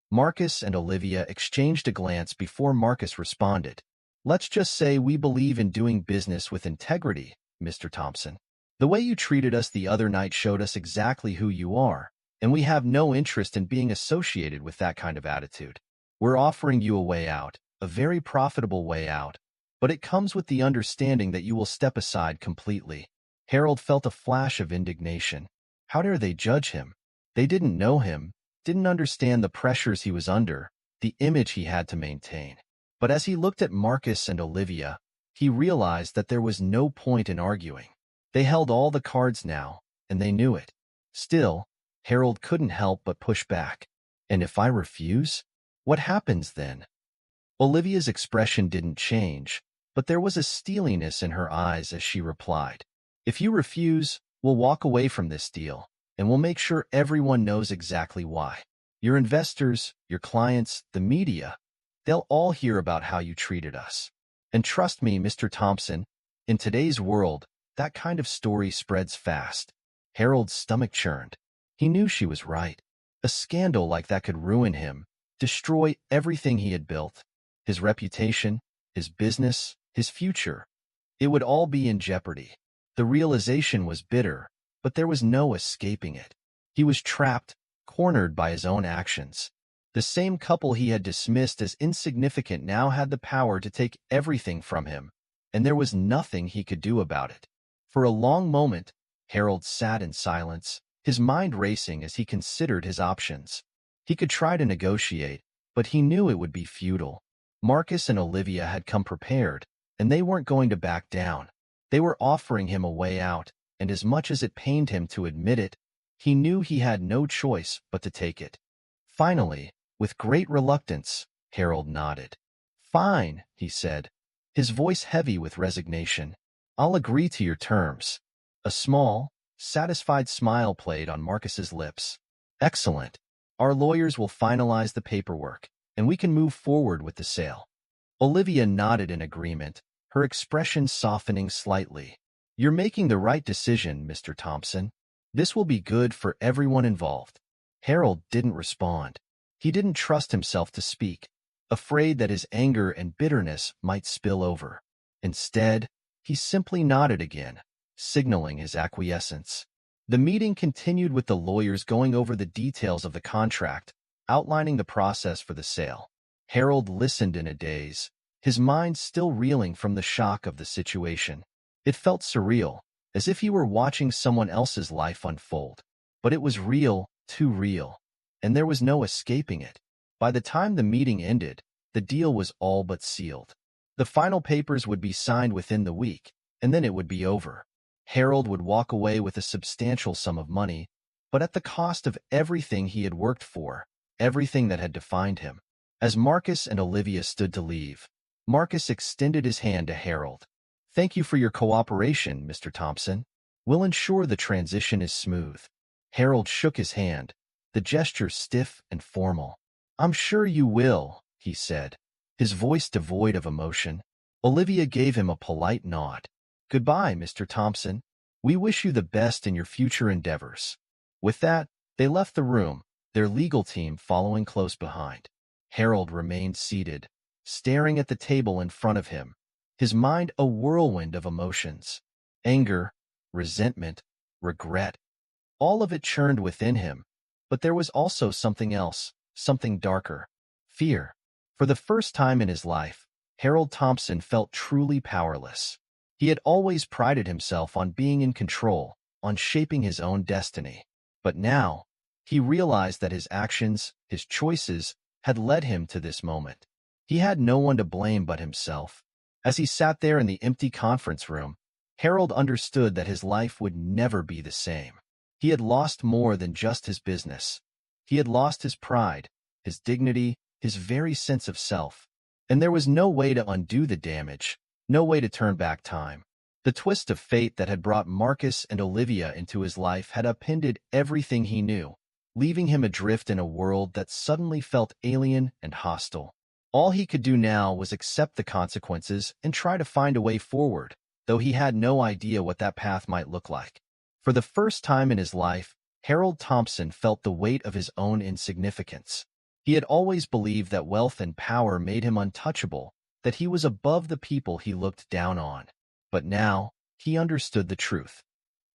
Marcus and Olivia exchanged a glance before Marcus responded. "Let's just say we believe in doing business with integrity, Mr. Thompson. The way you treated us the other night showed us exactly who you are, and we have no interest in being associated with that kind of attitude. We're offering you a way out, a very profitable way out, but it comes with the understanding that you will step aside completely." Harold felt a flash of indignation. How dare they judge him? They didn't know him, didn't understand the pressures he was under, the image he had to maintain. But as he looked at Marcus and Olivia, he realized that there was no point in arguing. They held all the cards now, and they knew it. Still, Harold couldn't help but push back. "And if I refuse? What happens then?" Olivia's expression didn't change, but there was a steeliness in her eyes as she replied, "If you refuse, we'll walk away from this deal, and we'll make sure everyone knows exactly why. Your investors, your clients, the media, they'll all hear about how you treated us. And trust me, Mr. Thompson, in today's world, that kind of story spreads fast." Harold's stomach churned. He knew she was right. A scandal like that could ruin him, destroy everything he had built. His reputation, his business, his future. It would all be in jeopardy. The realization was bitter, but there was no escaping it. He was trapped, cornered by his own actions. The same couple he had dismissed as insignificant now had the power to take everything from him, and there was nothing he could do about it. For a long moment, Harold sat in silence, his mind racing as he considered his options. He could try to negotiate, but he knew it would be futile. Marcus and Olivia had come prepared, and they weren't going to back down. They were offering him a way out, and as much as it pained him to admit it, he knew he had no choice but to take it. Finally, with great reluctance, Harold nodded. "Fine," he said, his voice heavy with resignation. "I'll agree to your terms." A small, satisfied smile played on Marcus's lips. "Excellent. Our lawyers will finalize the paperwork, and we can move forward with the sale." Olivia nodded in agreement, her expression softening slightly. "You're making the right decision, Mr. Thompson. This will be good for everyone involved." Harold didn't respond. He didn't trust himself to speak, afraid that his anger and bitterness might spill over. Instead, he simply nodded again, signaling his acquiescence. The meeting continued with the lawyers going over the details of the contract, outlining the process for the sale. Harold listened in a daze, his mind still reeling from the shock of the situation. It felt surreal, as if he were watching someone else's life unfold. But it was real, too real, and there was no escaping it. By the time the meeting ended, the deal was all but sealed. The final papers would be signed within the week, and then it would be over. Harold would walk away with a substantial sum of money, but at the cost of everything he had worked for, everything that had defined him. As Marcus and Olivia stood to leave, Marcus extended his hand to Harold. "Thank you for your cooperation, Mr. Thompson. We'll ensure the transition is smooth." Harold shook his hand, the gesture stiff and formal. "I'm sure you will," he said, his voice devoid of emotion. Olivia gave him a polite nod. "Goodbye, Mr. Thompson. We wish you the best in your future endeavors." With that, they left the room, their legal team following close behind. Harold remained seated, staring at the table in front of him, his mind a whirlwind of emotions. Anger, resentment, regret. All of it churned within him, but there was also something else, something darker. Fear. For the first time in his life, Harold Thompson felt truly powerless. He had always prided himself on being in control, on shaping his own destiny. But now, he realized that his actions, his choices, had led him to this moment. He had no one to blame but himself. As he sat there in the empty conference room, Harold understood that his life would never be the same. He had lost more than just his business. He had lost his pride, his dignity, his very sense of self. And there was no way to undo the damage, no way to turn back time. The twist of fate that had brought Marcus and Olivia into his life had upended everything he knew, leaving him adrift in a world that suddenly felt alien and hostile. All he could do now was accept the consequences and try to find a way forward, though he had no idea what that path might look like. For the first time in his life, Harold Thompson felt the weight of his own insignificance. He had always believed that wealth and power made him untouchable, that he was above the people he looked down on. But now, he understood the truth.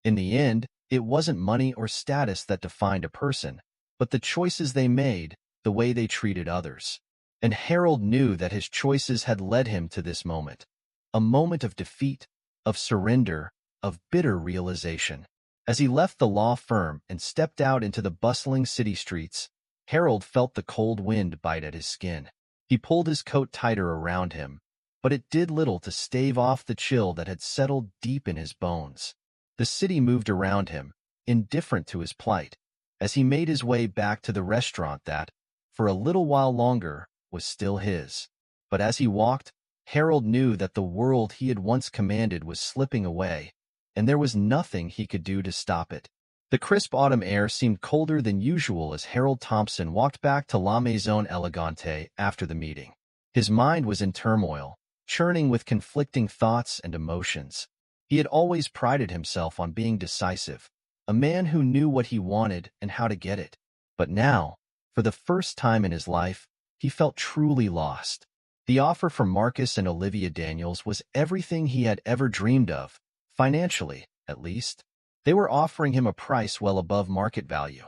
In the end, it wasn't money or status that defined a person, but the choices they made, the way they treated others. And Harold knew that his choices had led him to this moment. A moment of defeat, of surrender, of bitter realization. As he left the law firm and stepped out into the bustling city streets, Harold felt the cold wind bite at his skin. He pulled his coat tighter around him, but it did little to stave off the chill that had settled deep in his bones. The city moved around him, indifferent to his plight, as he made his way back to the restaurant that, for a little while longer, was still his. But as he walked, Harold knew that the world he had once commanded was slipping away, and there was nothing he could do to stop it. The crisp autumn air seemed colder than usual as Harold Thompson walked back to La Maison Elegante after the meeting. His mind was in turmoil, churning with conflicting thoughts and emotions. He had always prided himself on being decisive, a man who knew what he wanted and how to get it. But now, for the first time in his life, he felt truly lost. The offer from Marcus and Olivia Daniels was everything he had ever dreamed of, financially, at least. They were offering him a price well above market value,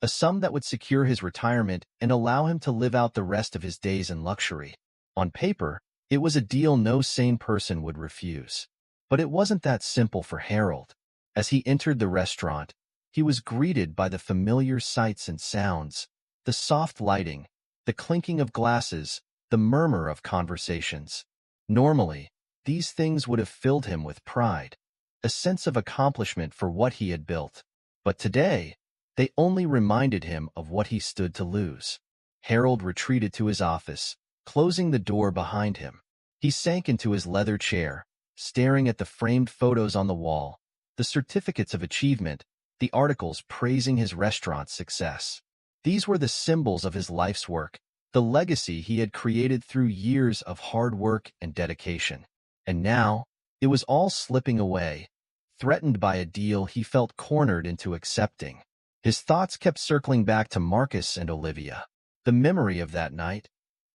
a sum that would secure his retirement and allow him to live out the rest of his days in luxury. On paper, it was a deal no sane person would refuse. But it wasn't that simple for Harold. As he entered the restaurant, he was greeted by the familiar sights and sounds, the soft lighting, the clinking of glasses, the murmur of conversations. Normally, these things would have filled him with pride, a sense of accomplishment for what he had built. But today, they only reminded him of what he stood to lose. Harold retreated to his office, closing the door behind him. He sank into his leather chair, staring at the framed photos on the wall, the certificates of achievement, the articles praising his restaurant's success. These were the symbols of his life's work, the legacy he had created through years of hard work and dedication. And now, it was all slipping away, threatened by a deal he felt cornered into accepting. His thoughts kept circling back to Marcus and Olivia. The memory of that night,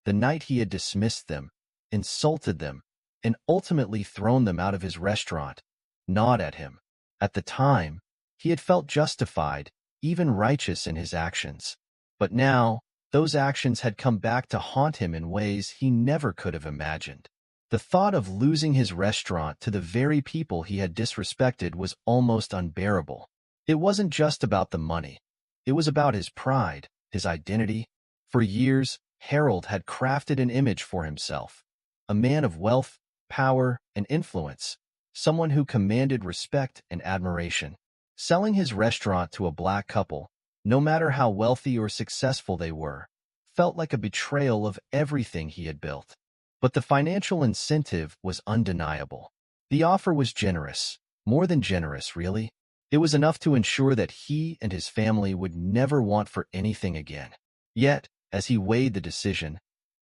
the night he had dismissed them, insulted them, and ultimately thrown them out of his restaurant, gnawed at him. At the time, he had felt justified, even righteous in his actions. But now, those actions had come back to haunt him in ways he never could have imagined. The thought of losing his restaurant to the very people he had disrespected was almost unbearable. It wasn't just about the money. It was about his pride, his identity. For years, Harold had crafted an image for himself, a man of wealth, power, and influence, someone who commanded respect and admiration. Selling his restaurant to a black couple, no matter how wealthy or successful they were, felt like a betrayal of everything he had built. But the financial incentive was undeniable. The offer was generous, more than generous, really. It was enough to ensure that he and his family would never want for anything again. Yet, as he weighed the decision,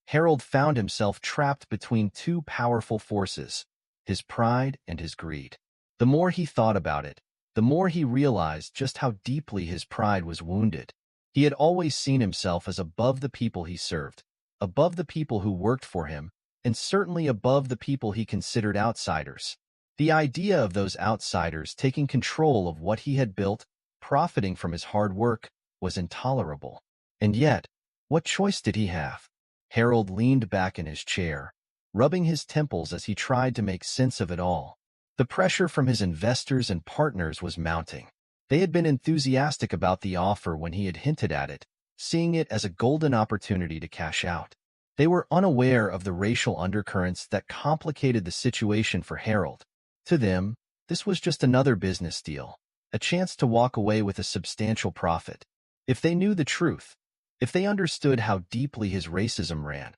Harold found himself trapped between two powerful forces, his pride and his greed. The more he thought about it, the more he realized just how deeply his pride was wounded. He had always seen himself as above the people he served, above the people who worked for him, and certainly above the people he considered outsiders. The idea of those outsiders taking control of what he had built, profiting from his hard work, was intolerable. And yet, what choice did he have? Harold leaned back in his chair, rubbing his temples as he tried to make sense of it all. The pressure from his investors and partners was mounting. They had been enthusiastic about the offer when he had hinted at it, seeing it as a golden opportunity to cash out. They were unaware of the racial undercurrents that complicated the situation for Harold. To them, this was just another business deal, a chance to walk away with a substantial profit. If they knew the truth, if they understood how deeply his racism ran,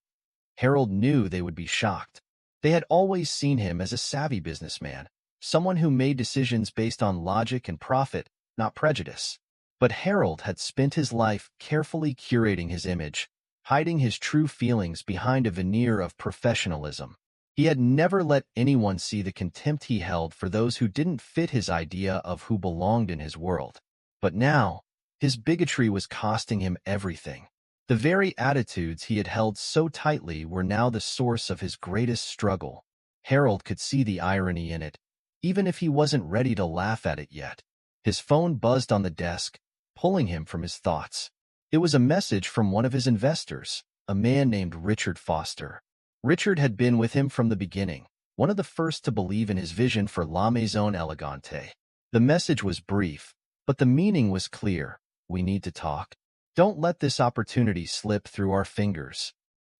Harold knew they would be shocked. They had always seen him as a savvy businessman, someone who made decisions based on logic and profit, not prejudice. But Harold had spent his life carefully curating his image, hiding his true feelings behind a veneer of professionalism. He had never let anyone see the contempt he held for those who didn't fit his idea of who belonged in his world. But now, his bigotry was costing him everything. The very attitudes he had held so tightly were now the source of his greatest struggle. Harold could see the irony in it, even if he wasn't ready to laugh at it yet. His phone buzzed on the desk, pulling him from his thoughts. It was a message from one of his investors, a man named Richard Foster. Richard had been with him from the beginning, one of the first to believe in his vision for La Maison Elegante. The message was brief, but the meaning was clear. We need to talk. Don't let this opportunity slip through our fingers.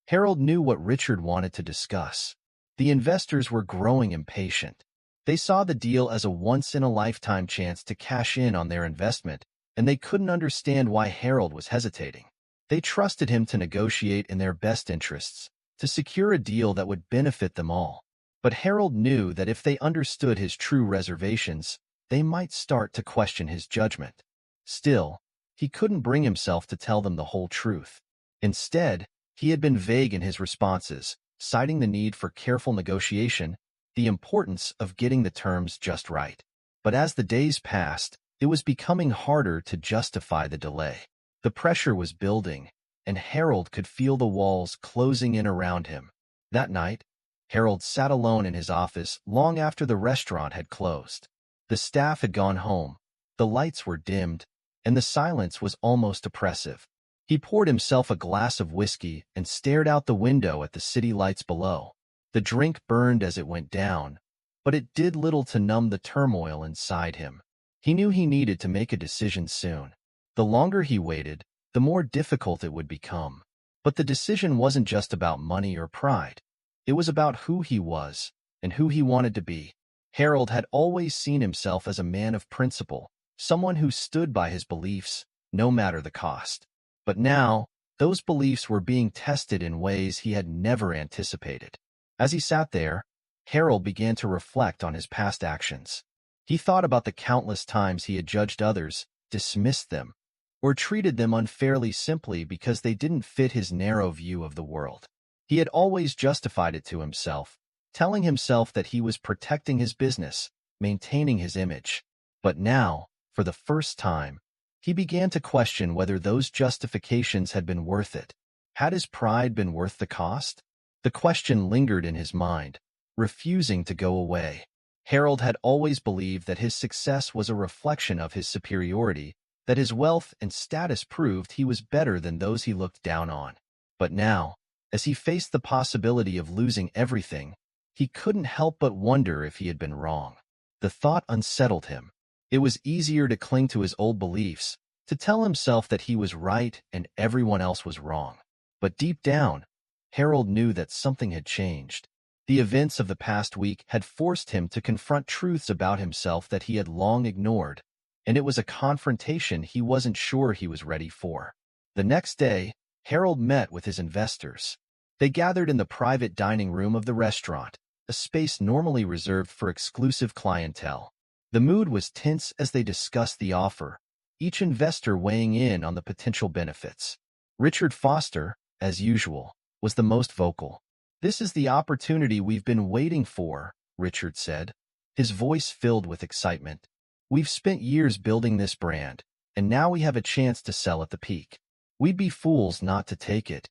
Harold knew what Richard wanted to discuss. The investors were growing impatient. They saw the deal as a once-in-a-lifetime chance to cash in on their investment, and they couldn't understand why Harold was hesitating. They trusted him to negotiate in their best interests, to secure a deal that would benefit them all. But Harold knew that if they understood his true reservations, they might start to question his judgment. Still, he couldn't bring himself to tell them the whole truth. Instead, he had been vague in his responses, citing the need for careful negotiation, the importance of getting the terms just right. But as the days passed, it was becoming harder to justify the delay. The pressure was building, and Harold could feel the walls closing in around him. That night, Harold sat alone in his office long after the restaurant had closed. The staff had gone home, the lights were dimmed, and the silence was almost oppressive. He poured himself a glass of whiskey and stared out the window at the city lights below. The drink burned as it went down, but it did little to numb the turmoil inside him. He knew he needed to make a decision soon. The longer he waited, the more difficult it would become. But the decision wasn't just about money or pride. It was about who he was and who he wanted to be. Harold had always seen himself as a man of principle, someone who stood by his beliefs, no matter the cost. But now, those beliefs were being tested in ways he had never anticipated. As he sat there, Harold began to reflect on his past actions. He thought about the countless times he had judged others, dismissed them, or treated them unfairly simply because they didn't fit his narrow view of the world. He had always justified it to himself, telling himself that he was protecting his business, maintaining his image. But now, for the first time, he began to question whether those justifications had been worth it. Had his pride been worth the cost? The question lingered in his mind, refusing to go away. Harold had always believed that his success was a reflection of his superiority, that his wealth and status proved he was better than those he looked down on. But now, as he faced the possibility of losing everything, he couldn't help but wonder if he had been wrong. The thought unsettled him. It was easier to cling to his old beliefs, to tell himself that he was right and everyone else was wrong. But deep down, Harold knew that something had changed. The events of the past week had forced him to confront truths about himself that he had long ignored, and it was a confrontation he wasn't sure he was ready for. The next day, Harold met with his investors. They gathered in the private dining room of the restaurant, a space normally reserved for exclusive clientele. The mood was tense as they discussed the offer, each investor weighing in on the potential benefits. Richard Foster, as usual, was the most vocal. "This is the opportunity we've been waiting for," Richard said, his voice filled with excitement. "We've spent years building this brand, and now we have a chance to sell at the peak. We'd be fools not to take it."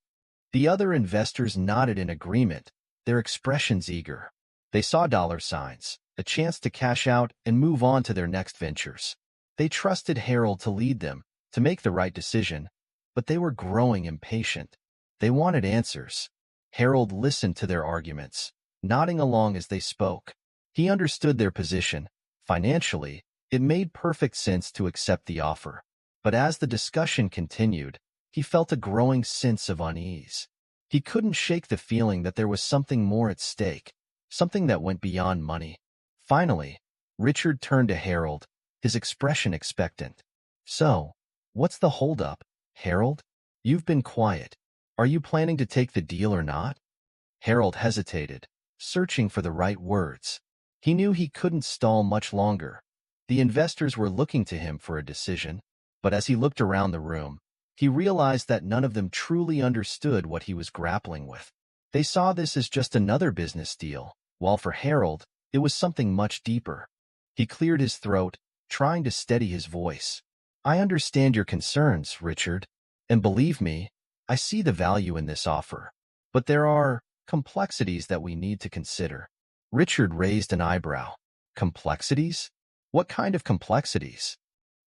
The other investors nodded in agreement, their expressions eager. They saw dollar signs, a chance to cash out and move on to their next ventures. They trusted Harold to lead them, to make the right decision, but they were growing impatient. They wanted answers. Harold listened to their arguments, nodding along as they spoke. He understood their position. Financially, it made perfect sense to accept the offer. But as the discussion continued, he felt a growing sense of unease. He couldn't shake the feeling that there was something more at stake, something that went beyond money. Finally, Richard turned to Harold, his expression expectant. "So, what's the holdup, Harold? You've been quiet. Are you planning to take the deal or not?" Harold hesitated, searching for the right words. He knew he couldn't stall much longer. The investors were looking to him for a decision. But as he looked around the room, he realized that none of them truly understood what he was grappling with. They saw this as just another business deal, while for Harold, it was something much deeper. He cleared his throat, trying to steady his voice. "I understand your concerns, Richard, and believe me, I see the value in this offer. But there are complexities that we need to consider." Richard raised an eyebrow. Complexities? What kind of complexities?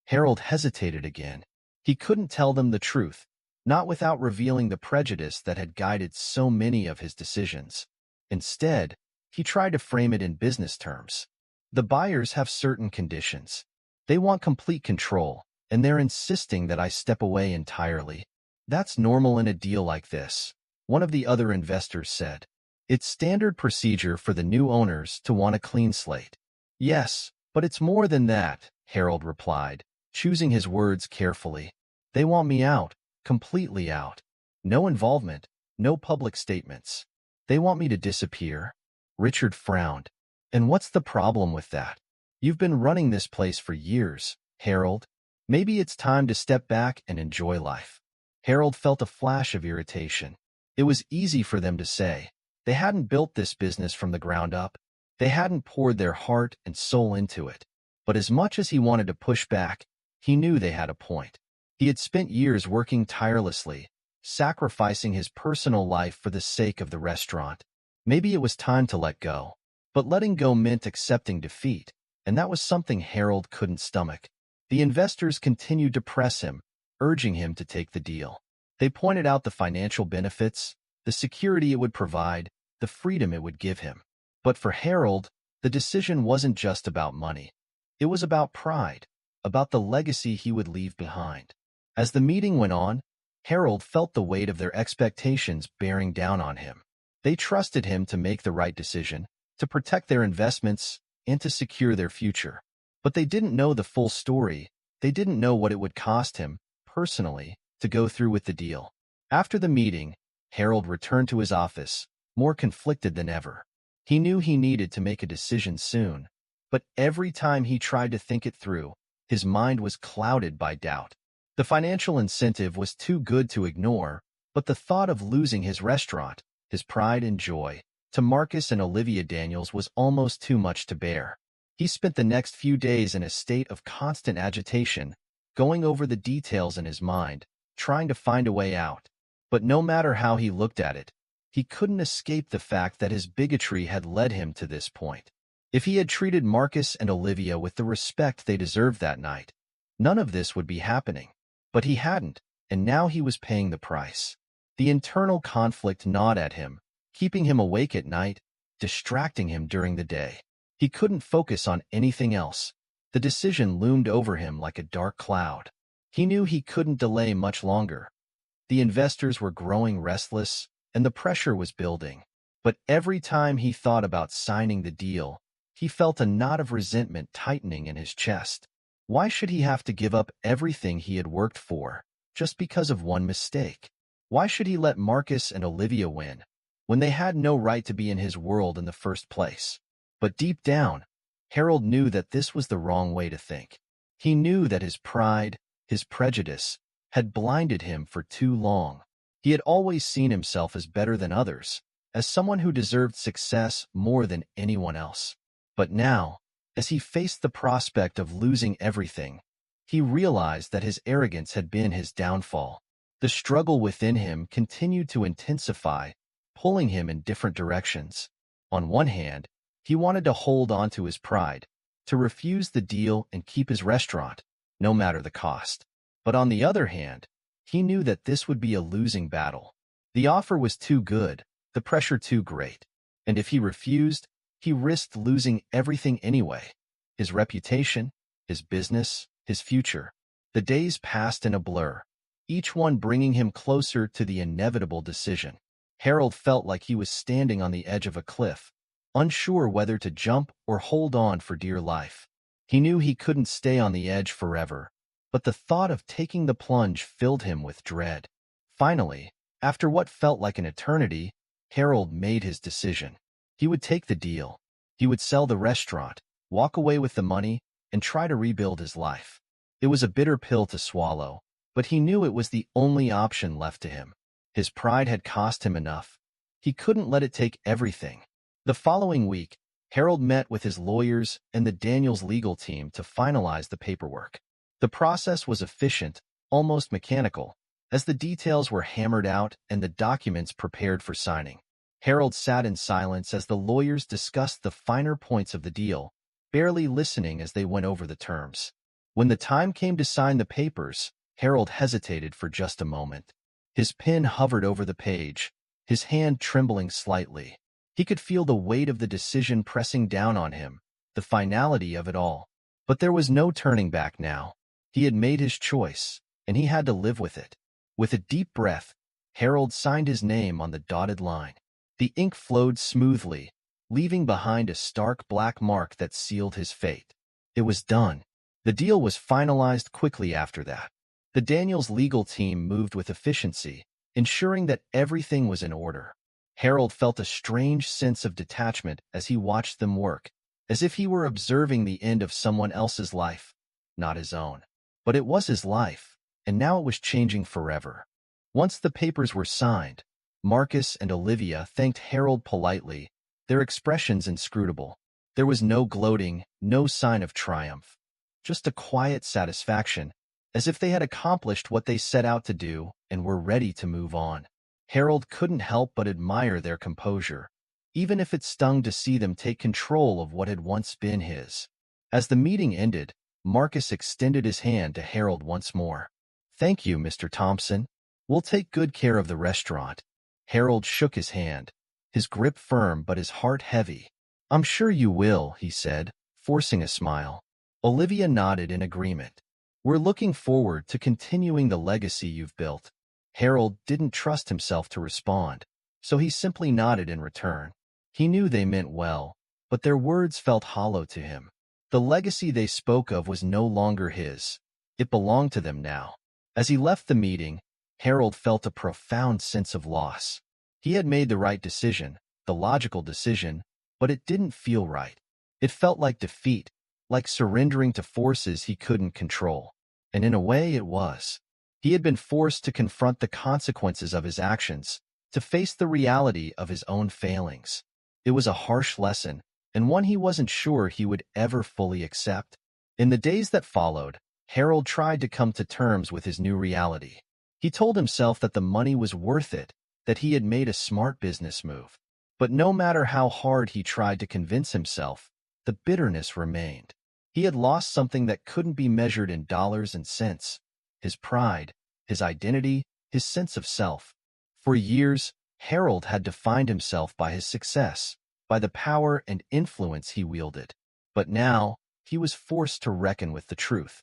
Harold hesitated again. He couldn't tell them the truth, not without revealing the prejudice that had guided so many of his decisions. Instead, he tried to frame it in business terms. The buyers have certain conditions. They want complete control, and they're insisting that I step away entirely. That's normal in a deal like this, one of the other investors said. It's standard procedure for the new owners to want a clean slate. Yes, but it's more than that, Harold replied, choosing his words carefully. They want me out, completely out. No involvement, no public statements. They want me to disappear. Richard frowned. And what's the problem with that? You've been running this place for years, Harold. Maybe it's time to step back and enjoy life. Harold felt a flash of irritation. It was easy for them to say. They hadn't built this business from the ground up. They hadn't poured their heart and soul into it. But as much as he wanted to push back, he knew they had a point. He had spent years working tirelessly, sacrificing his personal life for the sake of the restaurant. Maybe it was time to let go. But letting go meant accepting defeat, and that was something Harold couldn't stomach. The investors continued to press him, urging him to take the deal. They pointed out the financial benefits, the security it would provide, the freedom it would give him. But for Harold, the decision wasn't just about money. It was about pride, about the legacy he would leave behind. As the meeting went on, Harold felt the weight of their expectations bearing down on him. They trusted him to make the right decision, to protect their investments, and to secure their future. But they didn't know the full story. They didn't know what it would cost him, personally, to go through with the deal. After the meeting, Harold returned to his office, more conflicted than ever. He knew he needed to make a decision soon, but every time he tried to think it through, his mind was clouded by doubt. The financial incentive was too good to ignore, but the thought of losing his restaurant, his pride and joy, to Marcus and Olivia Daniels was almost too much to bear. He spent the next few days in a state of constant agitation, going over the details in his mind, trying to find a way out. But no matter how he looked at it, he couldn't escape the fact that his bigotry had led him to this point. If he had treated Marcus and Olivia with the respect they deserved that night, none of this would be happening. But he hadn't, and now he was paying the price. The internal conflict gnawed at him, keeping him awake at night, distracting him during the day. He couldn't focus on anything else. The decision loomed over him like a dark cloud. He knew he couldn't delay much longer. The investors were growing restless, and the pressure was building. But every time he thought about signing the deal, he felt a knot of resentment tightening in his chest. Why should he have to give up everything he had worked for, just because of one mistake? Why should he let Marcus and Olivia win, when they had no right to be in his world in the first place? But deep down, Harold knew that this was the wrong way to think. He knew that his pride, his prejudice, had blinded him for too long. He had always seen himself as better than others, as someone who deserved success more than anyone else. But now, as he faced the prospect of losing everything, he realized that his arrogance had been his downfall. The struggle within him continued to intensify, pulling him in different directions. On one hand, he wanted to hold on to his pride, to refuse the deal and keep his restaurant, no matter the cost. But on the other hand, he knew that this would be a losing battle. The offer was too good, the pressure too great. And if he refused, he risked losing everything anyway. His reputation, his business, his future. The days passed in a blur, each one bringing him closer to the inevitable decision. Harold felt like he was standing on the edge of a cliff, unsure whether to jump or hold on for dear life. He knew he couldn't stay on the edge forever, but the thought of taking the plunge filled him with dread. Finally, after what felt like an eternity, Harold made his decision. He would take the deal. He would sell the restaurant, walk away with the money, and try to rebuild his life. It was a bitter pill to swallow, but he knew it was the only option left to him. His pride had cost him enough. He couldn't let it take everything. The following week, Harold met with his lawyers and the Daniels legal team to finalize the paperwork. The process was efficient, almost mechanical, as the details were hammered out and the documents prepared for signing. Harold sat in silence as the lawyers discussed the finer points of the deal, barely listening as they went over the terms. When the time came to sign the papers, Harold hesitated for just a moment. His pen hovered over the page, his hand trembling slightly. He could feel the weight of the decision pressing down on him, the finality of it all. But there was no turning back now. He had made his choice, and he had to live with it. With a deep breath, Harold signed his name on the dotted line. The ink flowed smoothly, leaving behind a stark black mark that sealed his fate. It was done. The deal was finalized quickly after that. The Daniels legal team moved with efficiency, ensuring that everything was in order. Harold felt a strange sense of detachment as he watched them work, as if he were observing the end of someone else's life, not his own. But it was his life, and now it was changing forever. Once the papers were signed, Marcus and Olivia thanked Harold politely, their expressions inscrutable. There was no gloating, no sign of triumph, just a quiet satisfaction, as if they had accomplished what they set out to do and were ready to move on. Harold couldn't help but admire their composure, even if it stung to see them take control of what had once been his. As the meeting ended, Marcus extended his hand to Harold once more. "Thank you, Mr. Thompson. We'll take good care of the restaurant." Harold shook his hand, his grip firm but his heart heavy. "I'm sure you will," he said, forcing a smile. Olivia nodded in agreement. "We're looking forward to continuing the legacy you've built." Harold didn't trust himself to respond, so he simply nodded in return. He knew they meant well, but their words felt hollow to him. The legacy they spoke of was no longer his. It belonged to them now. As he left the meeting, Harold felt a profound sense of loss. He had made the right decision, the logical decision, but it didn't feel right. It felt like defeat, like surrendering to forces he couldn't control. And in a way it was. He had been forced to confront the consequences of his actions, to face the reality of his own failings. It was a harsh lesson, and one he wasn't sure he would ever fully accept. In the days that followed, Harold tried to come to terms with his new reality. He told himself that the money was worth it, that he had made a smart business move. But no matter how hard he tried to convince himself, the bitterness remained. He had lost something that couldn't be measured in dollars and cents: his pride, his identity, his sense of self. For years, Harold had defined himself by his success, by the power and influence he wielded. But now, he was forced to reckon with the truth.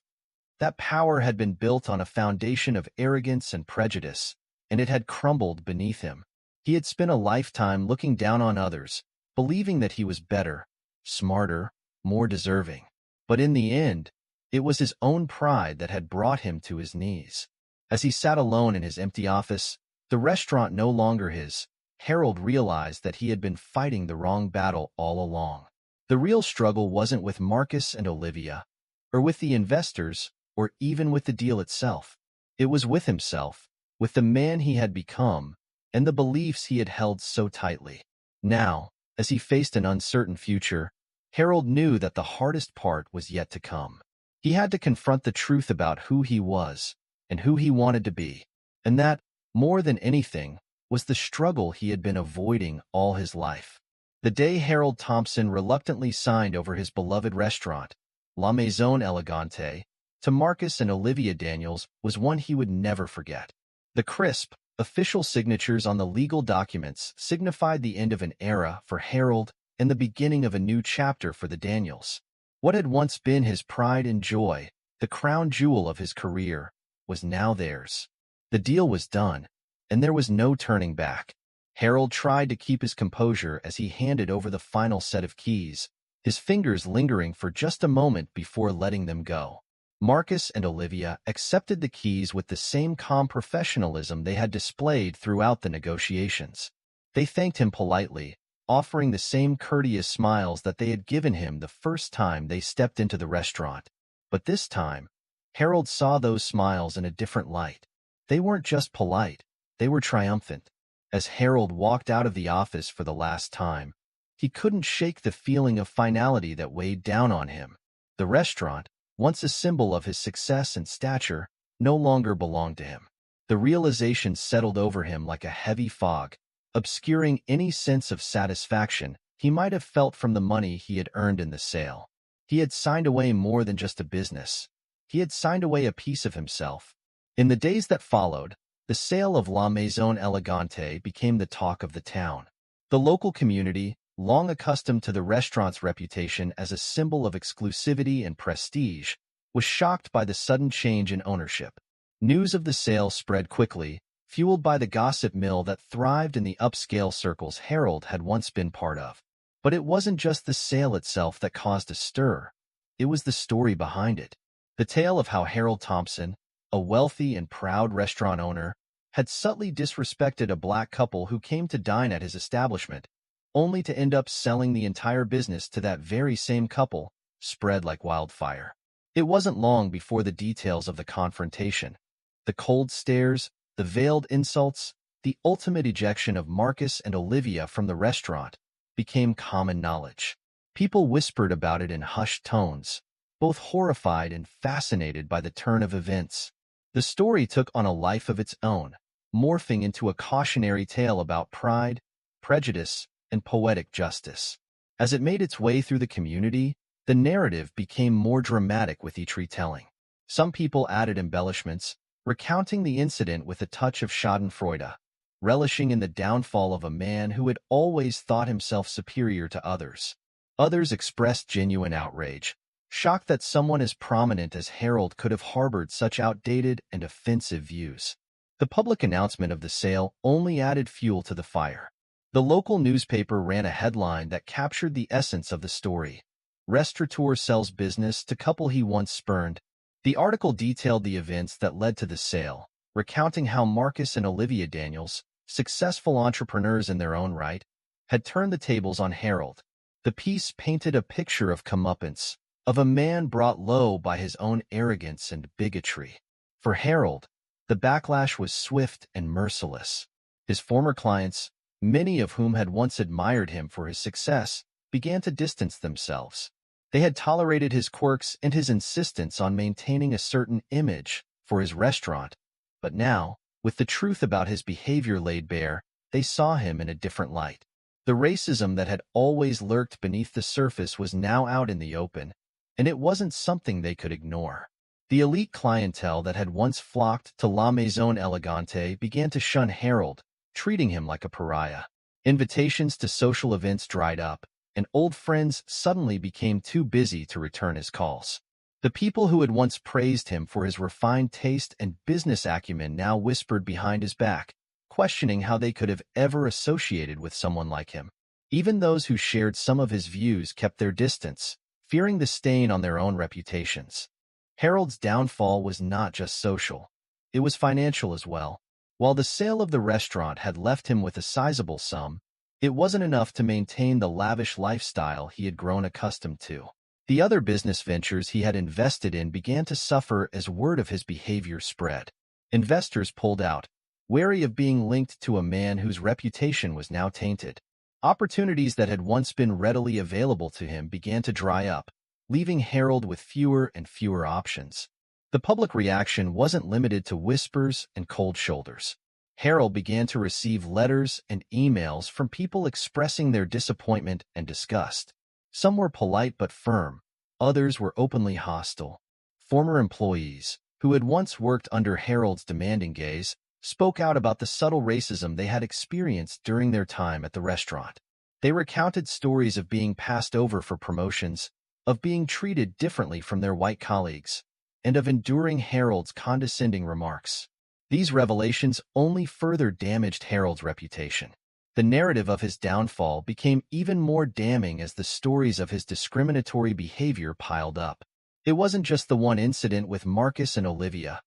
That power had been built on a foundation of arrogance and prejudice, and it had crumbled beneath him. He had spent a lifetime looking down on others, believing that he was better, smarter, more deserving. But in the end, it was his own pride that had brought him to his knees. As he sat alone in his empty office, the restaurant no longer his, Harold realized that he had been fighting the wrong battle all along. The real struggle wasn't with Marcus and Olivia, or with the investors, or even with the deal itself. It was with himself, with the man he had become, and the beliefs he had held so tightly. Now, as he faced an uncertain future, Harold knew that the hardest part was yet to come. He had to confront the truth about who he was and who he wanted to be, and that, more than anything, was the struggle he had been avoiding all his life. The day Harold Thompson reluctantly signed over his beloved restaurant, La Maison Elegante, to Marcus and Olivia Daniels was one he would never forget. The crisp, official signatures on the legal documents signified the end of an era for Harold and the beginning of a new chapter for the Daniels. What had once been his pride and joy, the crown jewel of his career, was now theirs. The deal was done, and there was no turning back. Harold tried to keep his composure as he handed over the final set of keys, his fingers lingering for just a moment before letting them go. Marcus and Olivia accepted the keys with the same calm professionalism they had displayed throughout the negotiations. They thanked him politely, offering the same courteous smiles that they had given him the first time they stepped into the restaurant. But this time, Harold saw those smiles in a different light. They weren't just polite, they were triumphant. As Harold walked out of the office for the last time, he couldn't shake the feeling of finality that weighed down on him. The restaurant, once a symbol of his success and stature, no longer belonged to him. The realization settled over him like a heavy fog, obscuring any sense of satisfaction he might have felt from the money he had earned in the sale. He had signed away more than just a business. He had signed away a piece of himself. In the days that followed, the sale of La Maison Elegante became the talk of the town. The local community, long accustomed to the restaurant's reputation as a symbol of exclusivity and prestige, was shocked by the sudden change in ownership. News of the sale spread quickly, fueled by the gossip mill that thrived in the upscale circles Harold had once been part of. But it wasn't just the sale itself that caused a stir. It was the story behind it. The tale of how Harold Thompson, a wealthy and proud restaurant owner, had subtly disrespected a black couple who came to dine at his establishment, only to end up selling the entire business to that very same couple, spread like wildfire. It wasn't long before the details of the confrontation, the cold stares, the veiled insults, the ultimate ejection of Marcus and Olivia from the restaurant, became common knowledge. People whispered about it in hushed tones, both horrified and fascinated by the turn of events. The story took on a life of its own, morphing into a cautionary tale about pride, prejudice, and poetic justice. As it made its way through the community, the narrative became more dramatic with each retelling. Some people added embellishments, recounting the incident with a touch of schadenfreude, relishing in the downfall of a man who had always thought himself superior to others. Others expressed genuine outrage, shocked that someone as prominent as Harold could have harbored such outdated and offensive views. The public announcement of the sale only added fuel to the fire. The local newspaper ran a headline that captured the essence of the story. Restaurateur sells business to couple he once spurned. The article detailed the events that led to the sale, recounting how Marcus and Olivia Daniels, successful entrepreneurs in their own right, had turned the tables on Harold. The piece painted a picture of comeuppance, of a man brought low by his own arrogance and bigotry. For Harold, the backlash was swift and merciless. His former clients, many of whom had once admired him for his success, began to distance themselves. They had tolerated his quirks and his insistence on maintaining a certain image for his restaurant, but now, with the truth about his behavior laid bare, they saw him in a different light. The racism that had always lurked beneath the surface was now out in the open, and it wasn't something they could ignore. The elite clientele that had once flocked to La Maison Elegante began to shun Harold, treating him like a pariah. Invitations to social events dried up, and old friends suddenly became too busy to return his calls. The people who had once praised him for his refined taste and business acumen now whispered behind his back, questioning how they could have ever associated with someone like him. Even those who shared some of his views kept their distance, fearing the stain on their own reputations. Harold's downfall was not just social. It was financial as well. While the sale of the restaurant had left him with a sizable sum, it wasn't enough to maintain the lavish lifestyle he had grown accustomed to. The other business ventures he had invested in began to suffer as word of his behavior spread. Investors pulled out, wary of being linked to a man whose reputation was now tainted. Opportunities that had once been readily available to him began to dry up, leaving Harold with fewer and fewer options. The public reaction wasn't limited to whispers and cold shoulders. Harold began to receive letters and emails from people expressing their disappointment and disgust. Some were polite but firm, others were openly hostile. Former employees, who had once worked under Harold's demanding gaze, spoke out about the subtle racism they had experienced during their time at the restaurant. They recounted stories of being passed over for promotions, of being treated differently from their white colleagues, and of enduring Harold's condescending remarks. These revelations only further damaged Harold's reputation. The narrative of his downfall became even more damning as the stories of his discriminatory behavior piled up. It wasn't just the one incident with Marcus and Olivia.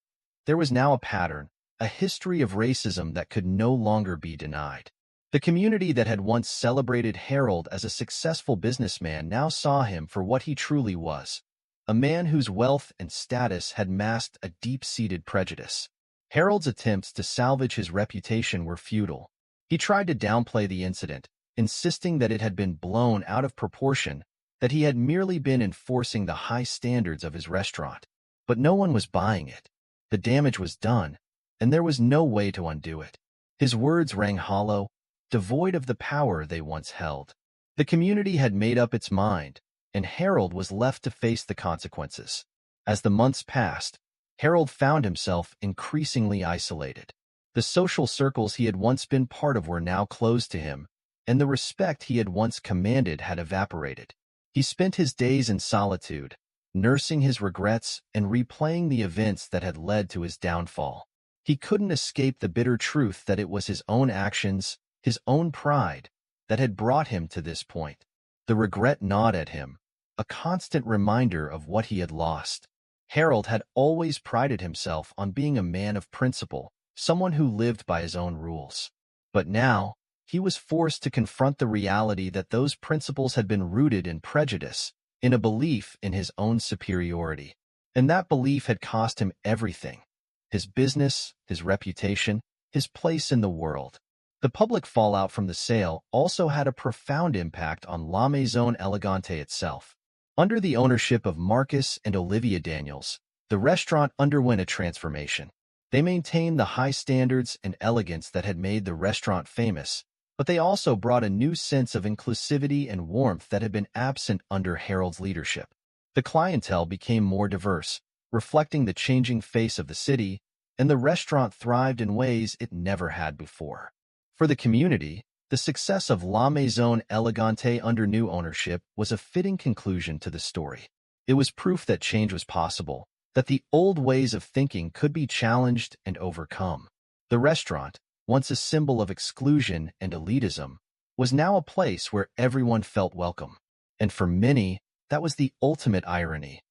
There was now a pattern, a history of racism that could no longer be denied. The community that had once celebrated Harold as a successful businessman now saw him for what he truly was, a man whose wealth and status had masked a deep-seated prejudice. Harold's attempts to salvage his reputation were futile. He tried to downplay the incident, insisting that it had been blown out of proportion, that he had merely been enforcing the high standards of his restaurant. But no one was buying it. The damage was done, and there was no way to undo it. His words rang hollow, devoid of the power they once held. The community had made up its mind, and Harold was left to face the consequences. As the months passed, Harold found himself increasingly isolated. The social circles he had once been part of were now closed to him, and the respect he had once commanded had evaporated. He spent his days in solitude, nursing his regrets and replaying the events that had led to his downfall. He couldn't escape the bitter truth that it was his own actions, his own pride, that had brought him to this point. The regret gnawed at him, a constant reminder of what he had lost. Harold had always prided himself on being a man of principle, someone who lived by his own rules. But now, he was forced to confront the reality that those principles had been rooted in prejudice, in a belief in his own superiority. And that belief had cost him everything: his business, his reputation, his place in the world. The public fallout from the sale also had a profound impact on La Maison Elegante itself. Under the ownership of Marcus and Olivia Daniels, the restaurant underwent a transformation. They maintained the high standards and elegance that had made the restaurant famous, but they also brought a new sense of inclusivity and warmth that had been absent under Harold's leadership. The clientele became more diverse, reflecting the changing face of the city, and the restaurant thrived in ways it never had before. For the community, the success of La Maison Elegante under new ownership was a fitting conclusion to the story. It was proof that change was possible, that the old ways of thinking could be challenged and overcome. The restaurant, once a symbol of exclusion and elitism, was now a place where everyone felt welcome. And for many, that was the ultimate irony.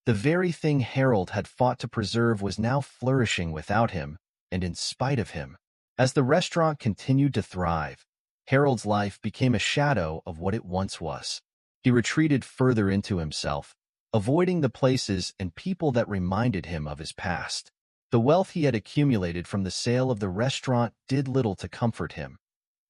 The very thing Harold had fought to preserve was now flourishing without him, and in spite of him. As the restaurant continued to thrive, Harold's life became a shadow of what it once was. He retreated further into himself, avoiding the places and people that reminded him of his past. The wealth he had accumulated from the sale of the restaurant did little to comfort him.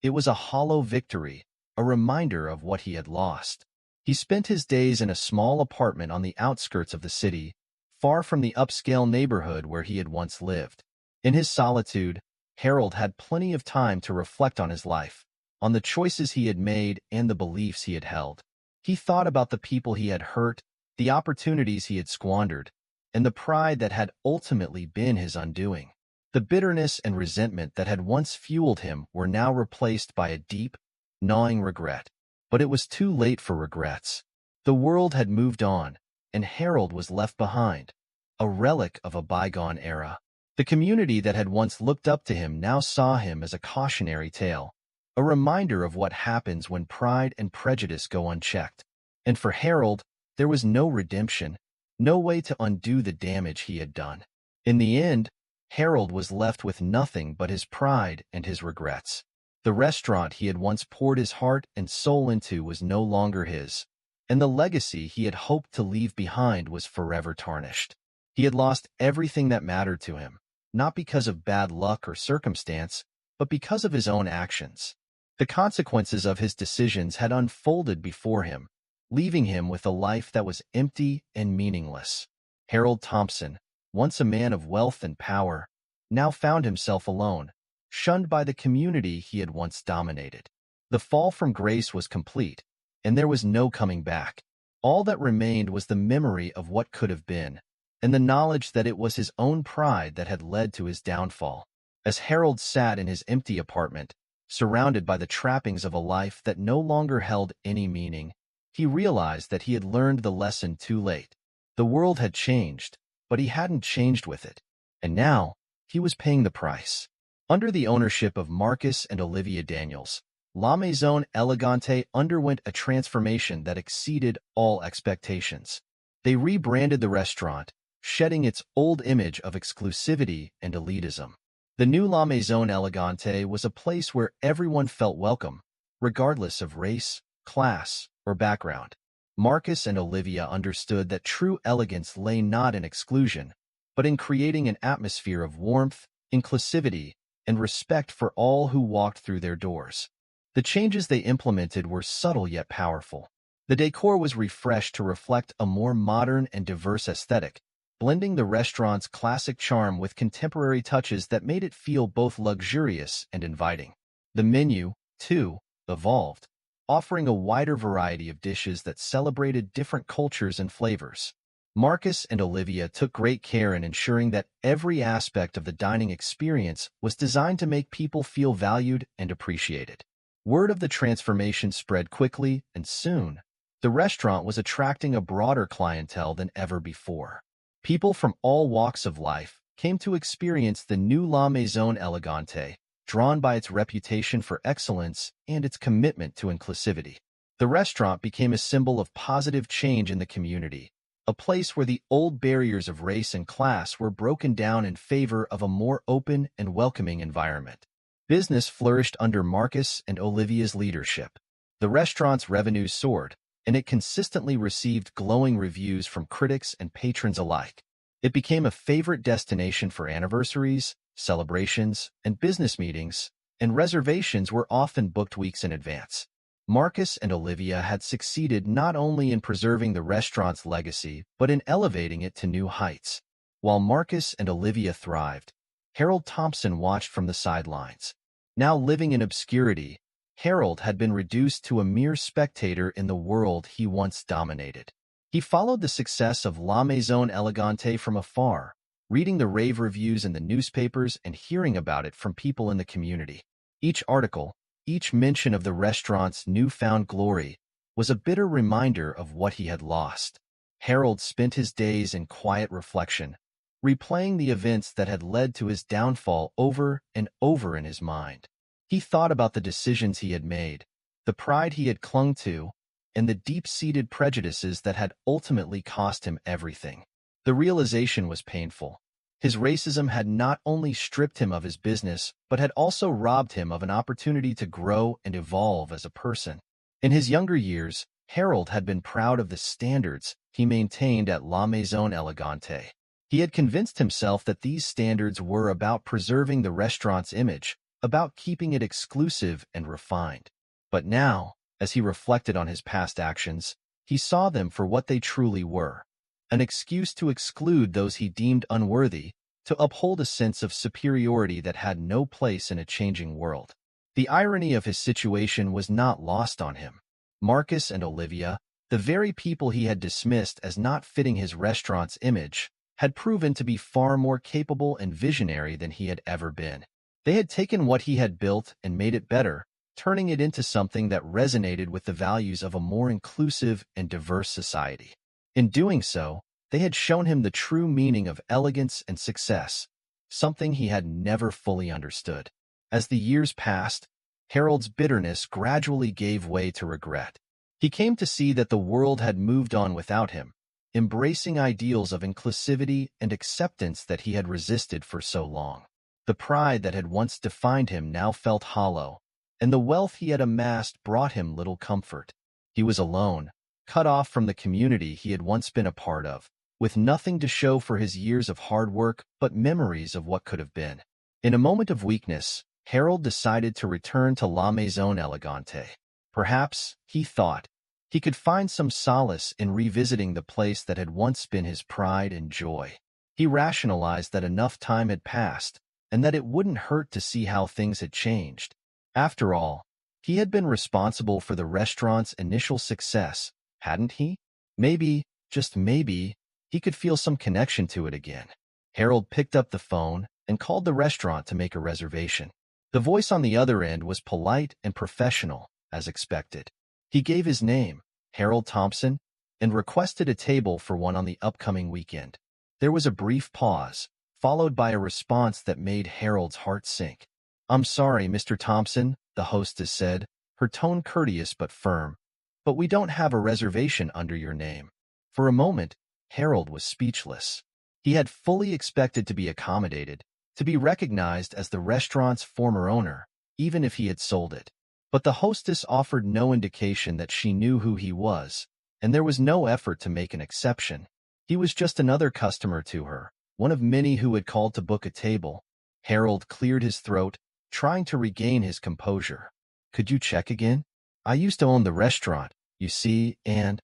It was a hollow victory, a reminder of what he had lost. He spent his days in a small apartment on the outskirts of the city, far from the upscale neighborhood where he had once lived. In his solitude, Harold had plenty of time to reflect on his life, on the choices he had made and the beliefs he had held. He thought about the people he had hurt, the opportunities he had squandered, and the pride that had ultimately been his undoing. The bitterness and resentment that had once fueled him were now replaced by a deep, gnawing regret. But it was too late for regrets. The world had moved on, and Harold was left behind, a relic of a bygone era. The community that had once looked up to him now saw him as a cautionary tale, a reminder of what happens when pride and prejudice go unchecked. And for Harold, there was no redemption, no way to undo the damage he had done. In the end, Harold was left with nothing but his pride and his regrets. The restaurant he had once poured his heart and soul into was no longer his, and the legacy he had hoped to leave behind was forever tarnished. He had lost everything that mattered to him, not because of bad luck or circumstance, but because of his own actions. The consequences of his decisions had unfolded before him, leaving him with a life that was empty and meaningless. Harold Thompson, once a man of wealth and power, now found himself alone, shunned by the community he had once dominated. The fall from grace was complete, and there was no coming back. All that remained was the memory of what could have been, and the knowledge that it was his own pride that had led to his downfall. As Harold sat in his empty apartment, surrounded by the trappings of a life that no longer held any meaning, he realized that he had learned the lesson too late. The world had changed, but he hadn't changed with it, and now he was paying the price. Under the ownership of Marcus and Olivia Daniels, La Maison Elegante underwent a transformation that exceeded all expectations. They rebranded the restaurant, shedding its old image of exclusivity and elitism. The new La Maison Elegante was a place where everyone felt welcome, regardless of race, class, or background. Marcus and Olivia understood that true elegance lay not in exclusion, but in creating an atmosphere of warmth, inclusivity, and respect for all who walked through their doors. The changes they implemented were subtle yet powerful. The decor was refreshed to reflect a more modern and diverse aesthetic, blending the restaurant's classic charm with contemporary touches that made it feel both luxurious and inviting. The menu, too, evolved, offering a wider variety of dishes that celebrated different cultures and flavors. Marcus and Olivia took great care in ensuring that every aspect of the dining experience was designed to make people feel valued and appreciated. Word of the transformation spread quickly, and soon, the restaurant was attracting a broader clientele than ever before. People from all walks of life came to experience the new La Maison Elegante, drawn by its reputation for excellence and its commitment to inclusivity. The restaurant became a symbol of positive change in the community, a place where the old barriers of race and class were broken down in favor of a more open and welcoming environment. Business flourished under Marcus and Olivia's leadership. The restaurant's revenues soared, and it consistently received glowing reviews from critics and patrons alike. It became a favorite destination for anniversaries, celebrations, and business meetings, and reservations were often booked weeks in advance. Marcus and Olivia had succeeded not only in preserving the restaurant's legacy, but in elevating it to new heights. While Marcus and Olivia thrived, Harold Thompson watched from the sidelines. Now living in obscurity, Harold had been reduced to a mere spectator in the world he once dominated. He followed the success of La Maison Elegante from afar, reading the rave reviews in the newspapers and hearing about it from people in the community. Each article, each mention of the restaurant's newfound glory, was a bitter reminder of what he had lost. Harold spent his days in quiet reflection, replaying the events that had led to his downfall over and over in his mind. He thought about the decisions he had made, the pride he had clung to, and the deep-seated prejudices that had ultimately cost him everything. The realization was painful. His racism had not only stripped him of his business, but had also robbed him of an opportunity to grow and evolve as a person. In his younger years, Harold had been proud of the standards he maintained at La Maison Elegante. He had convinced himself that these standards were about preserving the restaurant's image, about keeping it exclusive and refined. But now, as he reflected on his past actions, he saw them for what they truly were: an excuse to exclude those he deemed unworthy, to uphold a sense of superiority that had no place in a changing world. The irony of his situation was not lost on him. Marcus and Olivia, the very people he had dismissed as not fitting his restaurant's image, had proven to be far more capable and visionary than he had ever been. They had taken what he had built and made it better, turning it into something that resonated with the values of a more inclusive and diverse society. In doing so, they had shown him the true meaning of elegance and success, something he had never fully understood. As the years passed, Harold's bitterness gradually gave way to regret. He came to see that the world had moved on without him, embracing ideals of inclusivity and acceptance that he had resisted for so long. The pride that had once defined him now felt hollow, and the wealth he had amassed brought him little comfort. He was alone, cut off from the community he had once been a part of, with nothing to show for his years of hard work but memories of what could have been. In a moment of weakness, Harold decided to return to La Maison Elegante. Perhaps, he thought, he could find some solace in revisiting the place that had once been his pride and joy. He rationalized that enough time had passed, and that it wouldn't hurt to see how things had changed. After all, he had been responsible for the restaurant's initial success, hadn't he? Maybe, just maybe, he could feel some connection to it again. Harold picked up the phone and called the restaurant to make a reservation. The voice on the other end was polite and professional, as expected. He gave his name, Harold Thompson, and requested a table for one on the upcoming weekend. There was a brief pause, followed by a response that made Harold's heart sink. "I'm sorry, Mr. Thompson," the hostess said, her tone courteous but firm, "but we don't have a reservation under your name." For a moment, Harold was speechless. He had fully expected to be accommodated, to be recognized as the restaurant's former owner, even if he had sold it. But the hostess offered no indication that she knew who he was, and there was no effort to make an exception. He was just another customer to her, one of many who had called to book a table. Harold cleared his throat, trying to regain his composure. Could you check again? I used to own the restaurant, you see, and—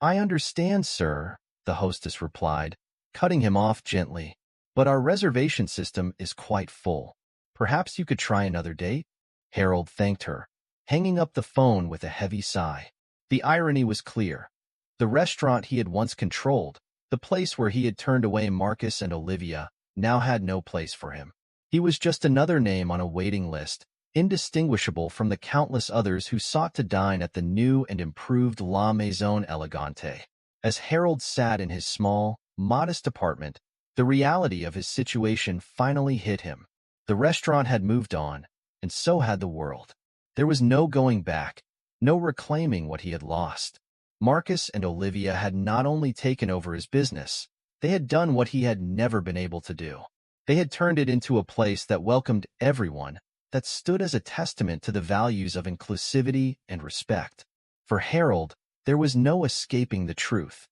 I understand, sir, the hostess replied, cutting him off gently. But our reservation system is quite full. Perhaps you could try another date? Harold thanked her, hanging up the phone with a heavy sigh. The irony was clear. The restaurant he had once controlled, the place where he had turned away Marcus and Olivia, now had no place for him. He was just another name on a waiting list, indistinguishable from the countless others who sought to dine at the new and improved La Maison Elegante. As Harold sat in his small, modest apartment, the reality of his situation finally hit him. The restaurant had moved on, and so had the world. There was no going back, no reclaiming what he had lost. Marcus and Olivia had not only taken over his business, they had done what he had never been able to do. They had turned it into a place that welcomed everyone, that stood as a testament to the values of inclusivity and respect. For Harold, there was no escaping the truth.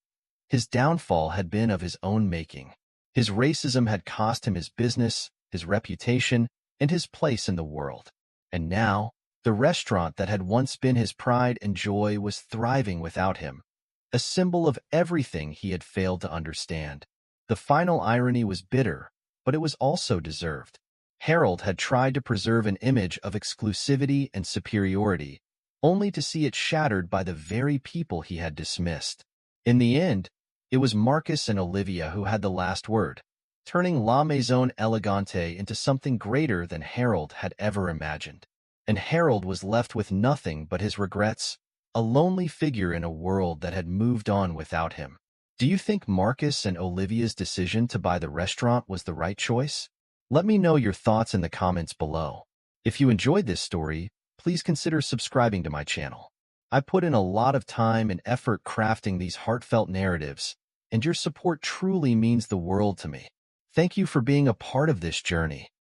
His downfall had been of his own making. His racism had cost him his business, his reputation, and his place in the world. And now, the restaurant that had once been his pride and joy was thriving without him, a symbol of everything he had failed to understand. The final irony was bitter, but it was also deserved. Harold had tried to preserve an image of exclusivity and superiority, only to see it shattered by the very people he had dismissed. In the end, it was Marcus and Olivia who had the last word, turning La Maison Elegante into something greater than Harold had ever imagined. And Harold was left with nothing but his regrets, a lonely figure in a world that had moved on without him. Do you think Marcus and Olivia's decision to buy the restaurant was the right choice? Let me know your thoughts in the comments below. If you enjoyed this story, please consider subscribing to my channel. I put in a lot of time and effort crafting these heartfelt narratives, and your support truly means the world to me. Thank you for being a part of this journey.